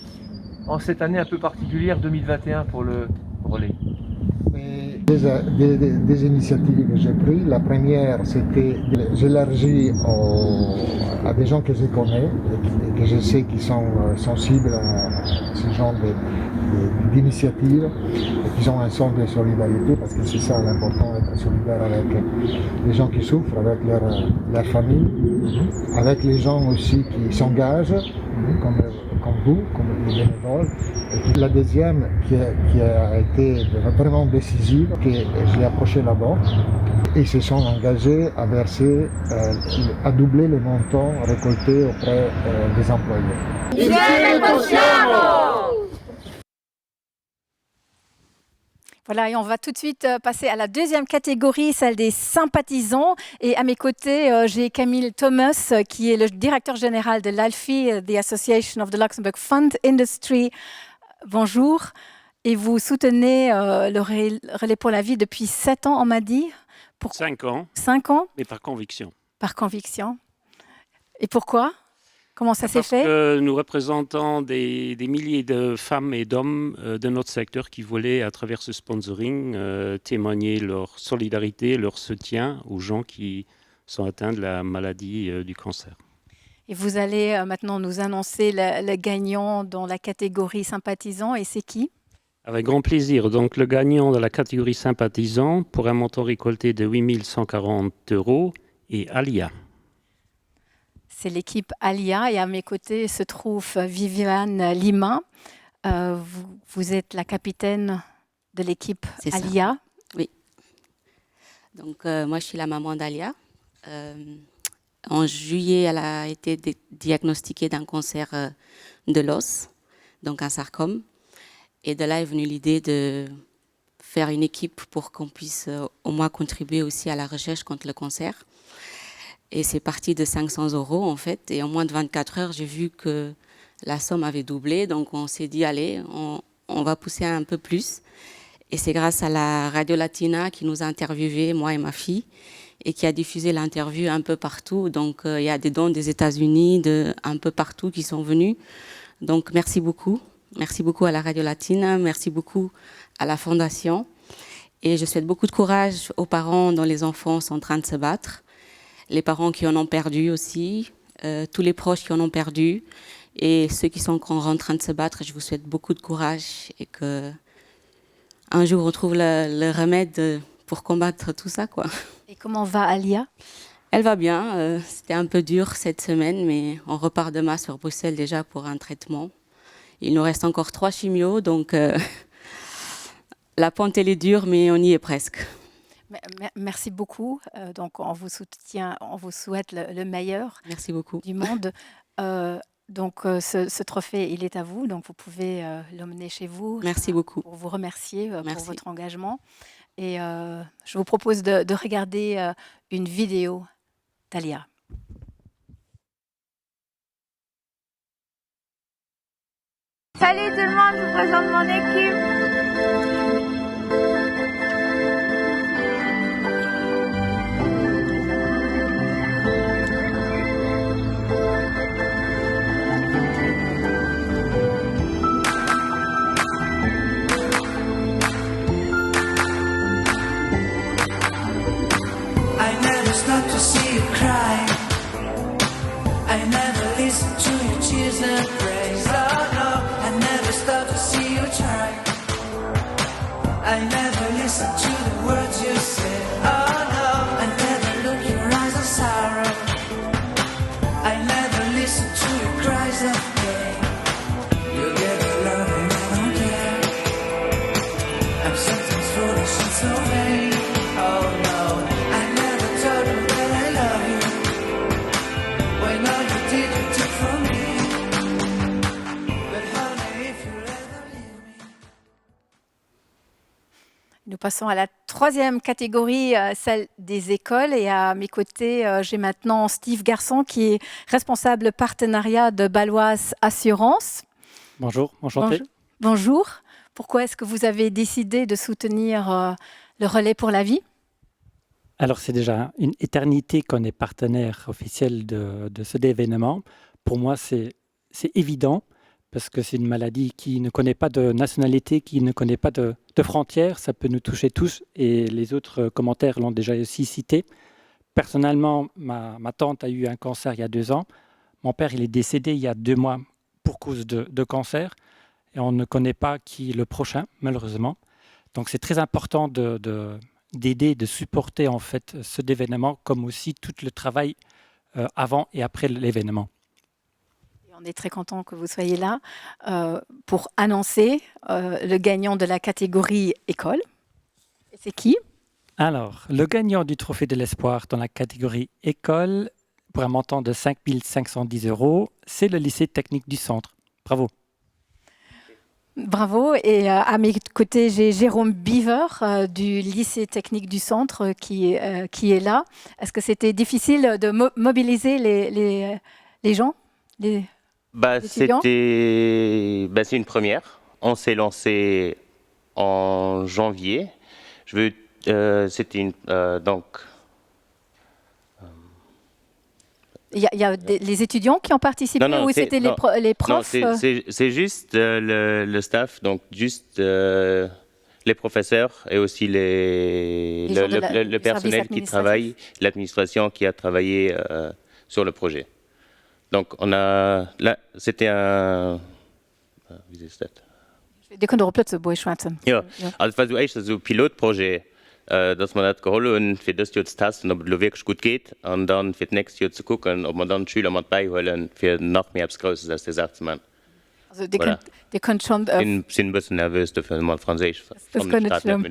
en cette année un peu particulière 2021 pour le relais? Des initiatives que j'ai prises. La première, c'était j'élargis à des gens que je connais et que je sais qui sont sensibles à ce genre d'initiatives et qui ont un sens de solidarité, parce que c'est ça l'important, être solidaire avec les gens qui souffrent, avec leur famille, avec les gens aussi qui s'engagent, comme vous, comme les bénévoles. Et puis la deuxième qui a été vraiment décisive, que j'ai approché la banque et ils se sont engagés à verser, à doubler les montants récoltés auprès des employés. Voilà, et on va tout de suite passer à la deuxième catégorie, celle des sympathisants. Et à mes côtés, j'ai Camille Thomas, qui est le directeur général de l'ALFI, the Association of the Luxembourg Fund Industry. Bonjour. Et vous soutenez le Relais pour la vie depuis 7 ans, on m'a dit. 5 ans. 5 ans. Mais par conviction. Par conviction. Et pourquoi ? Comment ça s'est fait ? Parce que nous représentons des milliers de femmes et d'hommes de notre secteur qui voulaient, à travers ce sponsoring, témoigner leur solidarité, leur soutien aux gens qui sont atteints de la maladie du cancer. Et vous allez maintenant nous annoncer le gagnant dans la catégorie sympathisant, et c'est qui ? Avec grand plaisir. Donc le gagnant de la catégorie sympathisant pour un montant récolté de 8 140 € est Alia. C'est l'équipe Alia et à mes côtés se trouve Viviane Lima. Vous êtes la capitaine de l'équipe Alia. Ça. Oui. Donc moi je suis la maman d'Alia. En juillet, elle a été diagnostiquée d'un cancer de l'os, donc un sarcome. Et de là est venue l'idée de faire une équipe pour qu'on puisse au moins contribuer aussi à la recherche contre le cancer. Et c'est parti de 500 € en fait. Et en moins de 24 heures, j'ai vu que la somme avait doublé. Donc on s'est dit, allez, on va pousser un peu plus. Et c'est grâce à la Radio Latina qui nous a interviewés, moi et ma fille, et qui a diffusé l'interview un peu partout. Donc il y a des dons des États-Unis, un peu partout qui sont venus. Donc merci beaucoup. Merci beaucoup à la Radio Latina. Merci beaucoup à la Fondation. Et je souhaite beaucoup de courage aux parents dont les enfants sont en train de se battre. Les parents qui en ont perdu aussi, tous les proches qui en ont perdu, et ceux qui sont encore en train de se battre, je vous souhaite beaucoup de courage et qu'un jour on trouve le remède pour combattre tout ça, quoi. Et comment va Alia ? Elle va bien, c'était un peu dur cette semaine, mais on repart demain sur Bruxelles déjà pour un traitement. Il nous reste encore 3 chimios, donc la pente elle est dure, mais on y est presque. Merci beaucoup. Donc, on vous soutient, on vous souhaite le meilleur. Merci beaucoup. Du monde. Donc, ce trophée, il est à vous. Donc, vous pouvez l'emmener chez vous. Merci beaucoup. Pour vous remercier pour votre engagement. Et je vous propose de regarder une vidéo d'Alia. Salut tout le monde, je vous présente mon équipe. I never stop to see you cry. I never listen to your tears and praise. Oh no, I never stop to see you try. I never listen to the words you say. Oh no, I never look your eyes of sorrow. I never listen to your cries of pain. You get the love and I don't care. I'm sometimes foolish and so vain. Oh no, I never told you that I love you. When all you did, you took from me. But honey, if you ever leave me. Nous passons à la troisième catégorie, celle des écoles. Et à mes côtés, j'ai maintenant Steve Garçon, qui est responsable partenariat de Baloise Assurance. Bonjour, enchanté. Bonjour. Pourquoi est-ce que vous avez décidé de soutenir le Relais pour la vie? Alors, c'est déjà une éternité qu'on est partenaire officiel de cet événement. Pour moi, c'est évident parce que c'est une maladie qui ne connaît pas de nationalité, qui ne connaît pas de frontières. Ça peut nous toucher tous et les autres commentaires l'ont déjà aussi cité. Personnellement, ma tante a eu un cancer il y a 2 ans. Mon père, il est décédé il y a 2 mois pour cause de cancer et on ne connaît pas qui est le prochain, malheureusement. Donc, c'est très important d'aider, de supporter en fait cet événement, comme aussi tout le travail avant et après l'événement. On est très content que vous soyez là pour annoncer le gagnant de la catégorie école. Et c'est qui? Alors, le gagnant du Trophée de l'Espoir dans la catégorie école, pour un montant de 5 510 €, c'est le lycée technique du centre. Bravo. Bravo. Et à mes côtés, j'ai Jérôme Beaver du lycée technique du centre qui est là. Est-ce que c'était difficile de mobiliser les gens, les étudiants? C'est une première. On s'est lancé en janvier. C'était donc... Il y a les étudiants qui ont participé ou c'était les profs? Non, c'est juste le staff, donc juste les professeurs et aussi le personnel qui travaille, l'administration qui a travaillé sur le projet. Donc là, c'était un... Wie ist das? Die können doch plötzlich durchschwätzen. Ja, also es war so echt so ein Pilotprojekt, dass man das geholt und für das Jahr zu testen, ob es wirklich gut geht und dann für das nächste Jahr zu gucken, ob man dann die Schüler mit beiholen, für noch mehr etwas Größeres als das zu machen. Also die könnt schon... Ich bin ein bisschen nervös dafür, mal Französisch. Das kann nicht schlimm.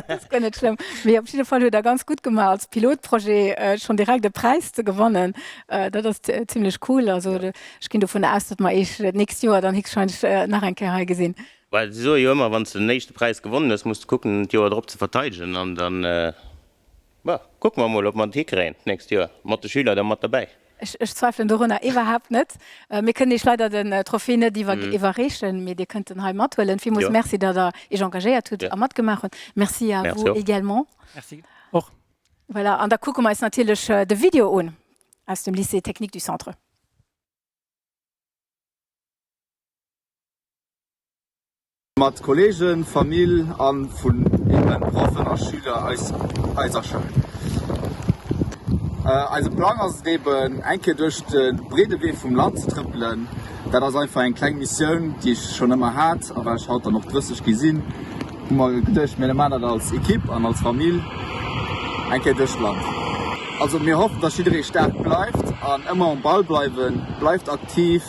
Das kann nicht schlimm. Aber auf jeden Fall hat er ganz gut gemacht, als Pilotprojekt schon direkt den Preis zu gewinnen. Das ist ziemlich cool. Also ich gehe davon aus, dass man nächstes Jahr dann wahrscheinlich nach einem Jahr gesehen. Weil so immer, wenn du den nächsten Preis gewonnen hast, musst du gucken, die Jahr darauf zu verteidigen. Und dann gucken wir mal, ob man die kriegen nächstes Jahr. Mit den Schülern dann mit dabei. Ich zweifle daran überhaupt nicht. Wir können nicht leider den Trophäe nicht überreichen, aber die könnten halt mitholen. Vielmals merci, dass ihr engagiert habt und mitgemacht habt. Merci à vous également. Merci. Oh. Voilà, und da gucken wir uns natürlich das Video an aus dem Lycée Technique du Centre. Mit Kollegen, Familie und von Profen und Schülern als Schule. Also Plan ist eben, einmal durch den breiten Weg vom Land zu trippeln. Das ist einfach eine kleine Mission, die ich schon immer hatte, aber ich habe da noch richtig gesehen. Wir machen das als Equipe und als Familie einmal durch das Land. Also wir hoffen, dass jeder stark bleibt und immer am Ball bleiben, bleibt aktiv,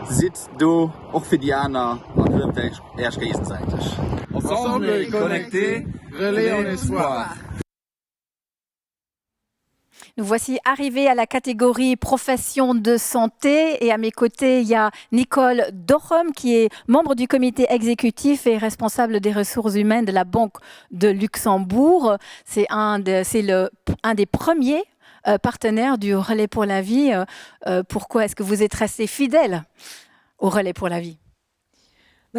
sitzt da, auch für die anderen und hört erst gegenseitig. Ensemble connectés, relais en espoir. Nous voici arrivés à la catégorie profession de santé et à mes côtés, il y a Nicole Dochem qui est membre du comité exécutif et responsable des ressources humaines de la Banque de Luxembourg. C'est un des premiers partenaires du Relais pour la vie. Pourquoi est-ce que vous êtes resté fidèle au Relais pour la vie?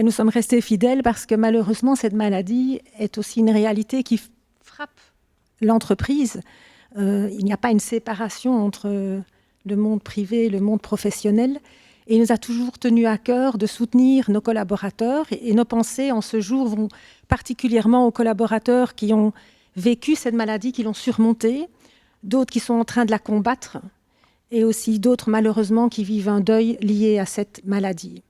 nous sommes restés fidèles parce que malheureusement, cette maladie est aussi une réalité qui frappe l'entreprise. Il n'y a pas une séparation entre le monde privé et le monde professionnel. Et il nous a toujours tenu à cœur de soutenir nos collaborateurs. Et nos pensées en ce jour vont particulièrement aux collaborateurs qui ont vécu cette maladie, qui l'ont surmontée, d'autres qui sont en train de la combattre, et aussi d'autres malheureusement qui vivent un deuil lié à cette maladie.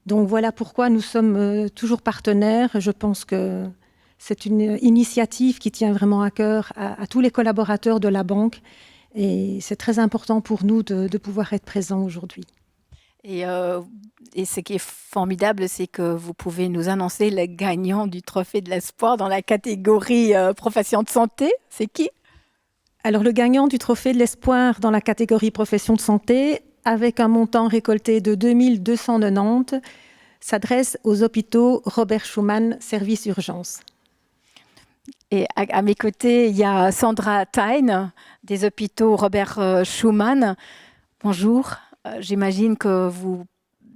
Donc voilà pourquoi nous sommes toujours partenaires. Je pense que c'est une initiative qui tient vraiment à cœur à tous les collaborateurs de la banque. Et c'est très important pour nous de pouvoir être présents aujourd'hui. Et ce qui est formidable, c'est que vous pouvez nous annoncer le gagnant du Trophée de l'Espoir dans la catégorie profession de santé. C'est qui? Alors, le gagnant du Trophée de l'Espoir dans la catégorie profession de santé, avec un montant récolté de 2290, s'adresse aux hôpitaux Robert Schuman, service urgence. Et à mes côtés, il y a Sandra Tyne, des hôpitaux Robert Schuman. Bonjour. J'imagine que vous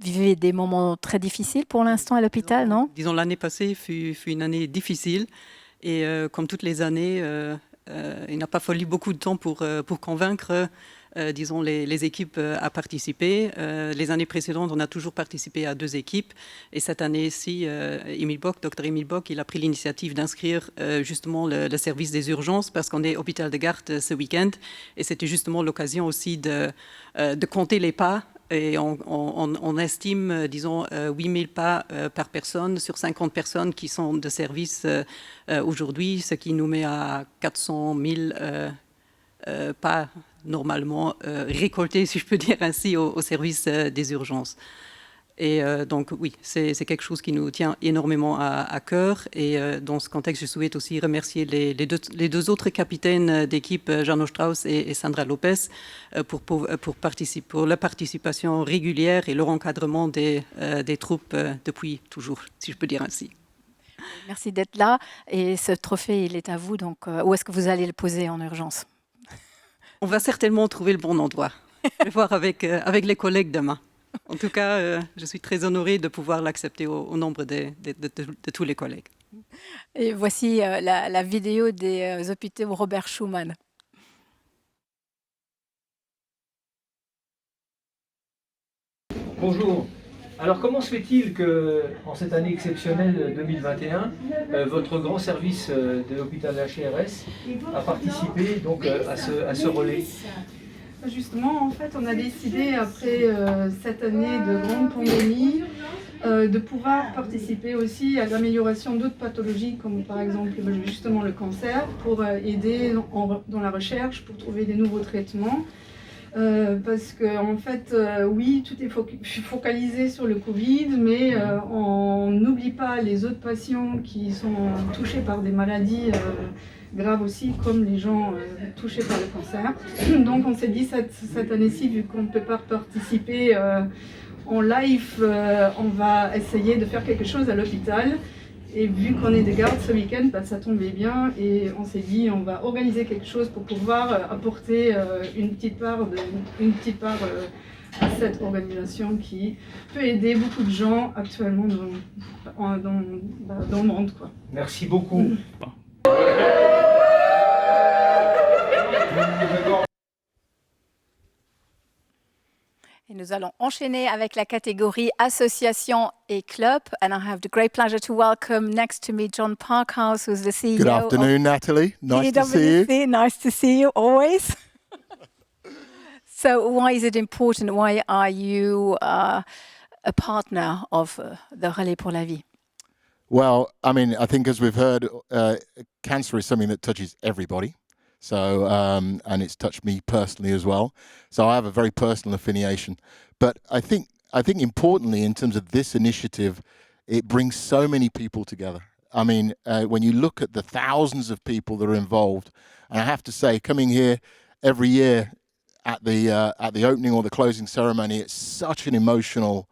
vivez des moments très difficiles pour l'instant à l'hôpital, non? Disons, l'année passée fut une année difficile. Et comme toutes les années, il n'a pas fallu beaucoup de temps pour convaincre disons, les équipes à participer. Les années précédentes, on a toujours participé à 2 équipes. Et cette année-ci, Dr Emile Bock, il a pris l'initiative d'inscrire justement le service des urgences parce qu'on est hôpital de garde ce week-end. Et c'était justement l'occasion aussi de compter les pas. Et on estime, disons, 8000 pas par personne sur 50 personnes qui sont de service aujourd'hui, ce qui nous met à 400 000 pas normalement récoltés, si je peux dire ainsi, au service des urgences. Et donc oui, c'est quelque chose qui nous tient énormément à cœur. Et dans ce contexte, je souhaite aussi remercier les deux autres capitaines d'équipe, Jano Strauss et Sandra Lopez, pour la participation régulière et leur encadrement des troupes depuis toujours, si je peux dire ainsi. Merci d'être là. Et ce trophée, il est à vous. Donc, où est-ce que vous allez le poser en urgence? On va certainement trouver le bon endroit. Je vais voir avec les collègues demain. En tout cas, je suis très honorée de pouvoir l'accepter au nombre de tous les collègues. Et voici la vidéo des hôpitaux Robert Schuman. Bonjour. Alors comment se fait-il qu'en cette année exceptionnelle 2021, votre grand service de l'hôpital HRS a participé donc, à ce relais? Justement, en fait, on a décidé, après cette année de grande pandémie, de pouvoir participer aussi à l'amélioration d'autres pathologies, comme par exemple justement le cancer, pour aider dans la recherche, pour trouver des nouveaux traitements. Parce qu'en fait, oui, tout est focalisé sur le Covid, mais on n'oublie pas les autres patients qui sont touchés par des maladies graves aussi, comme les gens touchés par le cancer. Donc on s'est dit cette année-ci, vu qu'on ne peut pas participer en live, on va essayer de faire quelque chose à l'hôpital. Et vu qu'on est de garde ce week-end, ça tombait bien et on s'est dit on va organiser quelque chose pour pouvoir apporter une petite part à cette organisation qui peut aider beaucoup de gens actuellement dans le monde, quoi. Merci beaucoup. Et nous allons enchaîner avec la catégorie association et club. And I have the great pleasure to welcome next to me John Parkhouse, who's the CEO. Good afternoon, Natalie. Nice to see you. Nice to see you, always. So why is it important? Why are you a partner of the Relais pour la Vie? Well, I mean, I think as we've heard, cancer is something that touches everybody. So, and it's touched me personally as well. So I have a very personal affiliation. But I think importantly, in terms of this initiative, it brings so many people together. I mean, when you look at the thousands of people that are involved, and I have to say, coming here every year at the opening or the closing ceremony, it's such an emotional.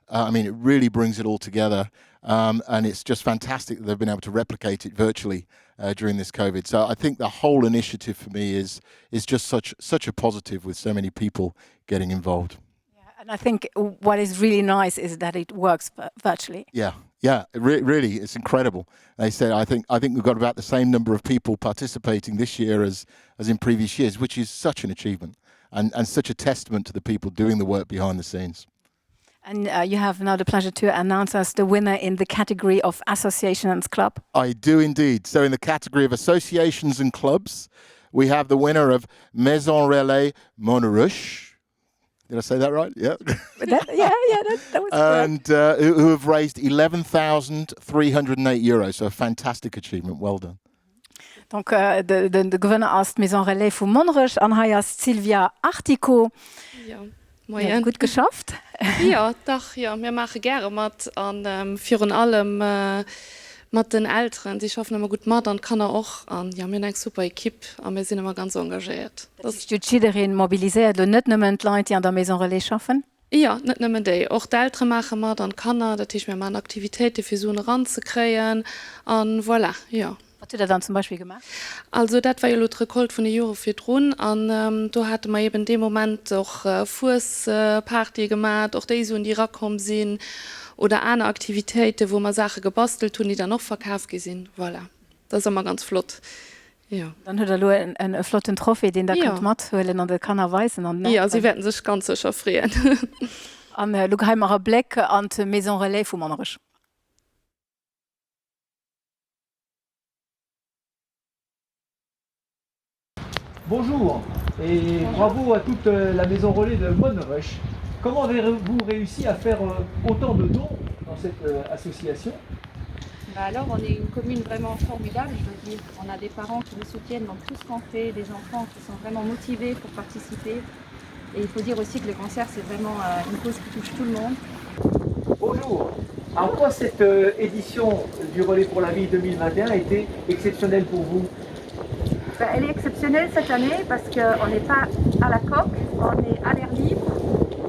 I mean, it really brings it all together. And it's just fantastic that they've been able to replicate it virtually during this COVID. So I think the whole initiative for me is just such a positive with so many people getting involved. And I think what is really nice is that it works virtually. Yeah, really, it's incredible. They said, I think we've got about the same number of people participating this year as in previous years, which is such an achievement and such a testament to the people doing the work behind the scenes. And you have now the pleasure to announce us the winner in the category of association and club. I do indeed. So in the category of associations and clubs, we have the winner of Maison Relais Montrouge. Did I say that right? Yeah. That was and who have raised €11,308. So a fantastic achievement. Well done. Donc de Gewinner aus Maison Relais von Montrouge, Anhaya Silvia Artico. Ja. Ja, gut geschafft. Ja, doch, ja, wir machen gerne mit und für allem mit den Eltern, die schaffen immer gut mit und kann auch und ja, wir haben eine super Equipe und wir sind immer ganz engagiert. Das ist jederin mobilisiert, nicht nur die Leute, die an der Maison Relais arbeiten? Ja, nicht nur die. Auch die Eltern machen mit und kann das ist mir mal eine Aktivität, die versuchen ranzukriegen und voilà, ja. Was hat er dann zum Beispiel gemacht? Also das war ja die Rekord von den Jahren für Drohnen und da hatte man eben in dem Moment auch Fußparty gemacht, auch die so in die rangekommen sind oder andere Aktivitäten, wo man Sachen gebastelt und die dann noch verkauft gesehen. Voilà, das ist immer ganz flott. Ja. Dann hat er nur einen flotten Trophäe, den der kann mitholen und der kann er weisen. Ja, sie werden sich ganz sicher freuen. An Lugheimer Blick an die Maison Relais von Montrouge. Bonjour et bravo à toute la Maison Relais de Montrouge. Comment avez-vous réussi à faire autant de dons dans cette association? Alors, on est une commune vraiment formidable, je veux dire. On a des parents qui nous soutiennent dans tout ce qu'on fait, des enfants qui sont vraiment motivés pour participer. Et il faut dire aussi que le cancer, c'est vraiment une cause qui touche tout le monde. Bonjour. En quoi cette édition du Relais pour la vie 2021 a été exceptionnelle pour vous? Elle est exceptionnelle cette année parce qu'on n'est pas à la coque, on est à l'air libre.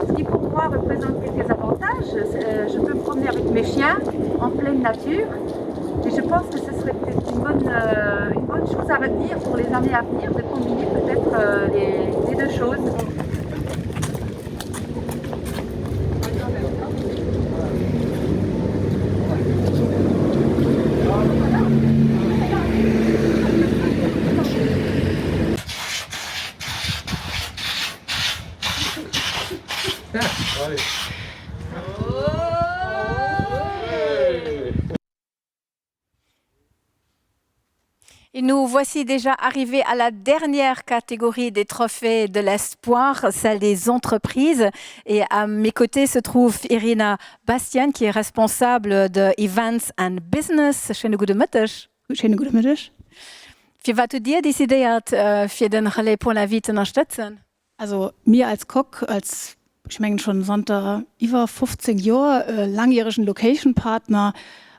Ce qui pour moi représente quelques avantages. Je peux me promener avec mes chiens en pleine nature. Et je pense que ce serait peut-être une bonne chose à retenir pour les années à venir, de combiner peut-être les deux choses. Et nous voici déjà arrivés à la dernière catégorie des trophées de l'espoir, celle des entreprises. Et à mes côtés se trouve Irina Bastian, qui est responsable de Events and Business. Schönen guten Mittag. Schönen guten Mittag. Wie war du dir décidéiert, für den Relais pour la vie zu unterstützen? Also mir als Koch, ich meine schon seit über 15 Jahren langjährigen Location-Partner,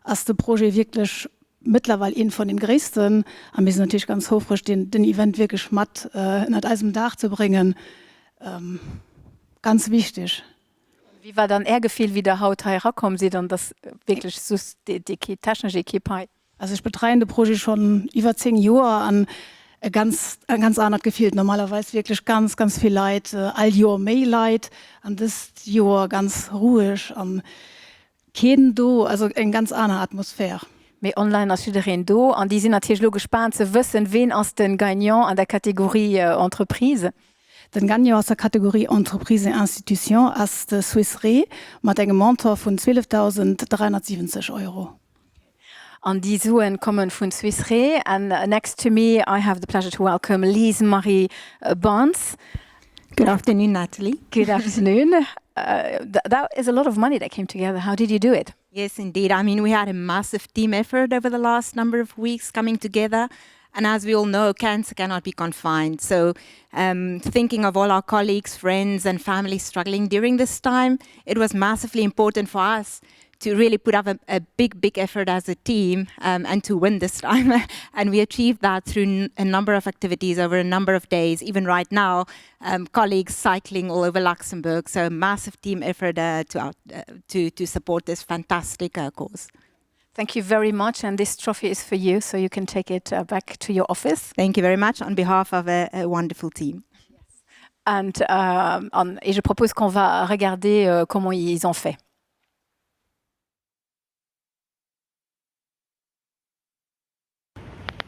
ist das Projekt wirklich mittlerweile einen von den größten. Und wir sind natürlich ganz hochfrisch, den Event wirklich matt nach diesem Dach zu bringen. Ganz wichtig. Wie war dann Gefühl, wie der Haut herkommen Sie dann das wirklich so die technische Equipe? Also ich betreibe das Projekt schon über 10 Jahre an ganz anders gefühlt. Normalerweise wirklich ganz viel Leid, all Jahr mehr Leid. Und das Jahr ganz ruhig. Kein Do, also eine ganz andere Atmosphäre. Mais online als iedereen do. En die sind natürlich auch gespannt zu wissen, wen als den Gagnant an der Kategorie Entreprise. Den Gagnant aus der Kategorie Entreprise et Institution ist der Swiss Re mit einem Montant von 12.370 €. And die Suen kommen von Swiss Re. And next to me, I have the pleasure to welcome Lise Marie Barnes. Good afternoon, Natalie. Good afternoon. That is a lot of money that came together. How did you do it? Yes, indeed. I mean, we had a massive team effort over the last number of weeks coming together. And as we all know, cancer cannot be confined. So thinking of all our colleagues, friends and family struggling during this time, it was massively important for us to really put up a big effort as a team and to win this time. And we achieved that through a number of activities over a number of days. Even right now, colleagues cycling all over Luxembourg. So a massive team effort to support this fantastic cause. Thank you very much. And this trophy is for you, so you can take it back to your office. Thank you very much on behalf of a wonderful team. Et je propose qu'on va regarder comment ils ont fait.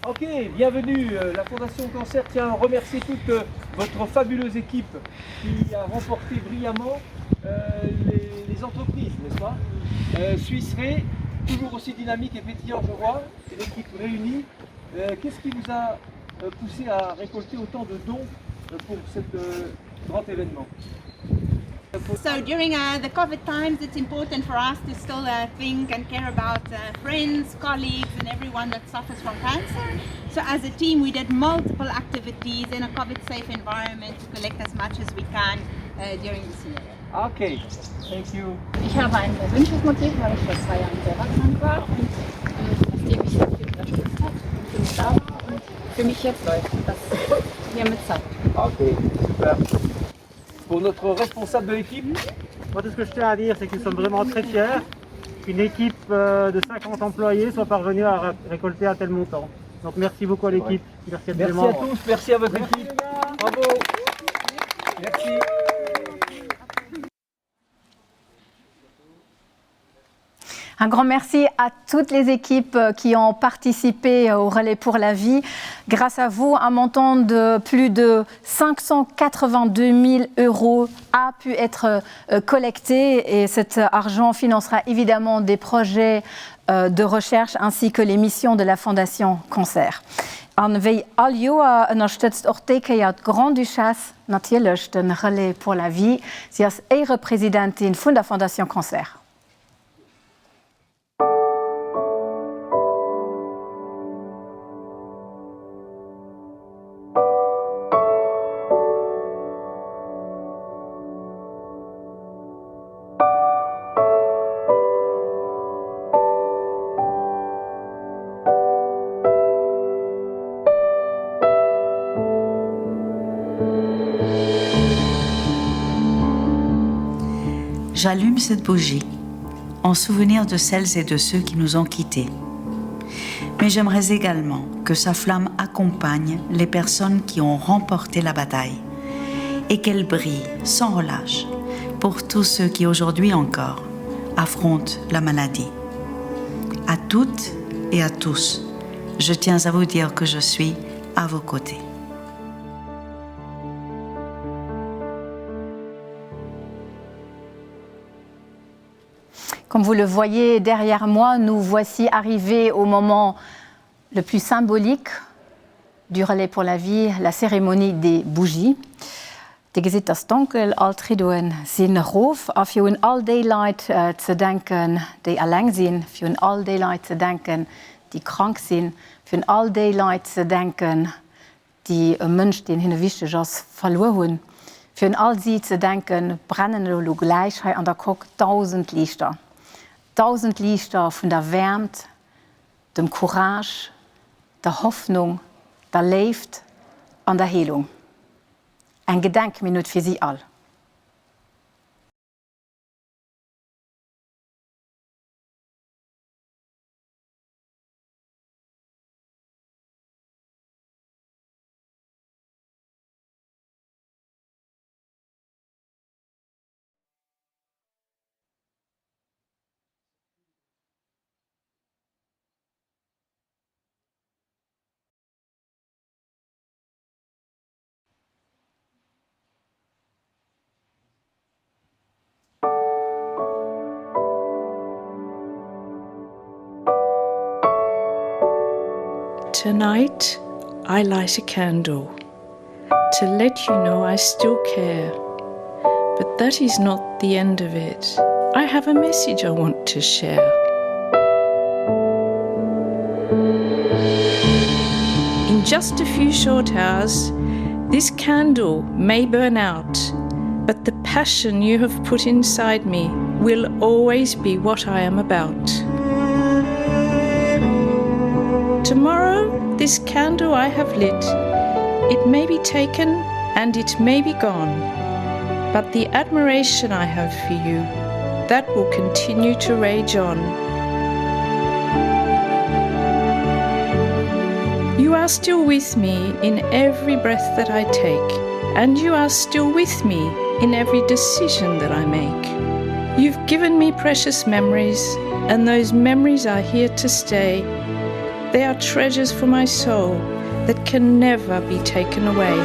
Ok, bienvenue. La Fondation Cancer tient à remercier toute votre fabuleuse équipe qui a remporté brillamment les entreprises, n'est-ce pas Suisse Ré, toujours aussi dynamique et pétillant, je vois, c'est l'équipe réunie. Qu'est-ce qui vous a poussé à récolter autant de dons pour ce grand événement? So during the COVID times, it's important for us to still think and care about friends, colleagues, and everyone that suffers from cancer. So as a team, we did multiple activities in a COVID-safe environment to collect as much as we can during this year. Okay, thank you. Ich habe ein persönliches Motiv, weil ich vor 2 Jahren selber krank war und nachdem mich sehr viel unterstützt hat und für mich da war und für mich jetzt läuft, das mir mit Zeit. Ok, super. Pour notre responsable de l'équipe, moi tout ce que je tiens à dire, c'est que nous sommes vraiment très fiers qu'une équipe de 50 employés soit parvenue à récolter un tel montant. Donc merci beaucoup à l'équipe, merci à tous les membres. Merci à tous, merci à votre équipe. Bravo. Merci. Un grand merci à toutes les équipes qui ont participé au Relais pour la vie. Grâce à vous, un montant de plus de 582 000 € a pu être collecté et cet argent financera évidemment des projets de recherche ainsi que les missions de la Fondation Cancer. En wie al jaar onderstützt auch die Grand Duchesse natürlich den Relais pour la vie. Sie ist Ehrepräsidentin von der Fondation Cancer. J'allume cette bougie en souvenir de celles et de ceux qui nous ont quittés. Mais j'aimerais également que sa flamme accompagne les personnes qui ont remporté la bataille et qu'elle brille sans relâche pour tous ceux qui aujourd'hui encore affrontent la maladie. À toutes et à tous, je tiens à vous dire que je suis à vos côtés. Comme vous le voyez derrière moi, nous voici arrivés au moment le plus symbolique du Relais pour la vie, la cérémonie des bougies. Je ziet das donker al tridoen zijn roof, af je al die Leute zu denken die alleen zijn, für all die Leute zu denken die krank sind, für all die Leute zu denken die een Mensch den hin wichtig ist verloren, für all sie zu denken brennende Gleichheit an der Kok 1000 Lichter. 1000 Lichter von der Wärme, dem Courage, der Hoffnung, der Leeft und der Heilung. Ein Gedenkminute für Sie alle. Tonight, I light a candle to let you know I still care. But that is not the end of it. I have a message I want to share. In just a few short hours, this candle may burn out, but the passion you have put inside me will always be what I am about. Tomorrow, this candle I have lit, it may be taken and it may be gone, but the admiration I have for you, that will continue to rage on. You are still with me in every breath that I take, and you are still with me in every decision that I make. You've given me precious memories, and those memories are here to stay. They are treasures for my soul that can never be taken away.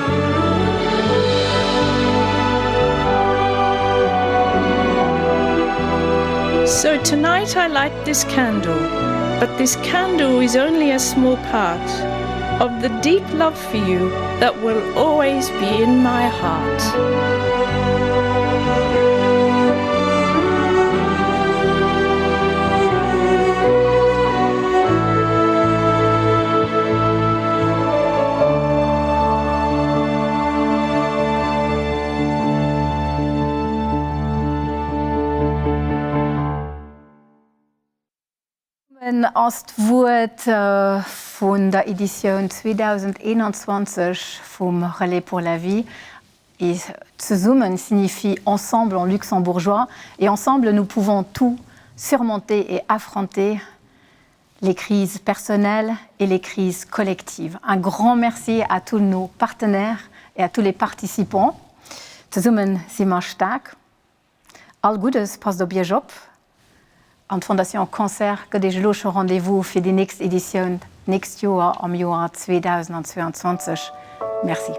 So tonight I light this candle, but this candle is only a small part of the deep love for you that will always be in my heart. Als Wort von der Edition 2021 vom Relais pour la vie. Et ce zoom signifie ensemble en luxembourgeois. Et ensemble, nous pouvons tout surmonter et affronter les crises personnelles et les crises collectives. Un grand merci à tous nos partenaires et à tous les participants. Zusammen sind wir stark. All Gutes, passt auf ihr Job. An Fondation Cancer gëtt ech loche Rendevous fir die nächste Edition nächst Joer am Joar 2022. Merci.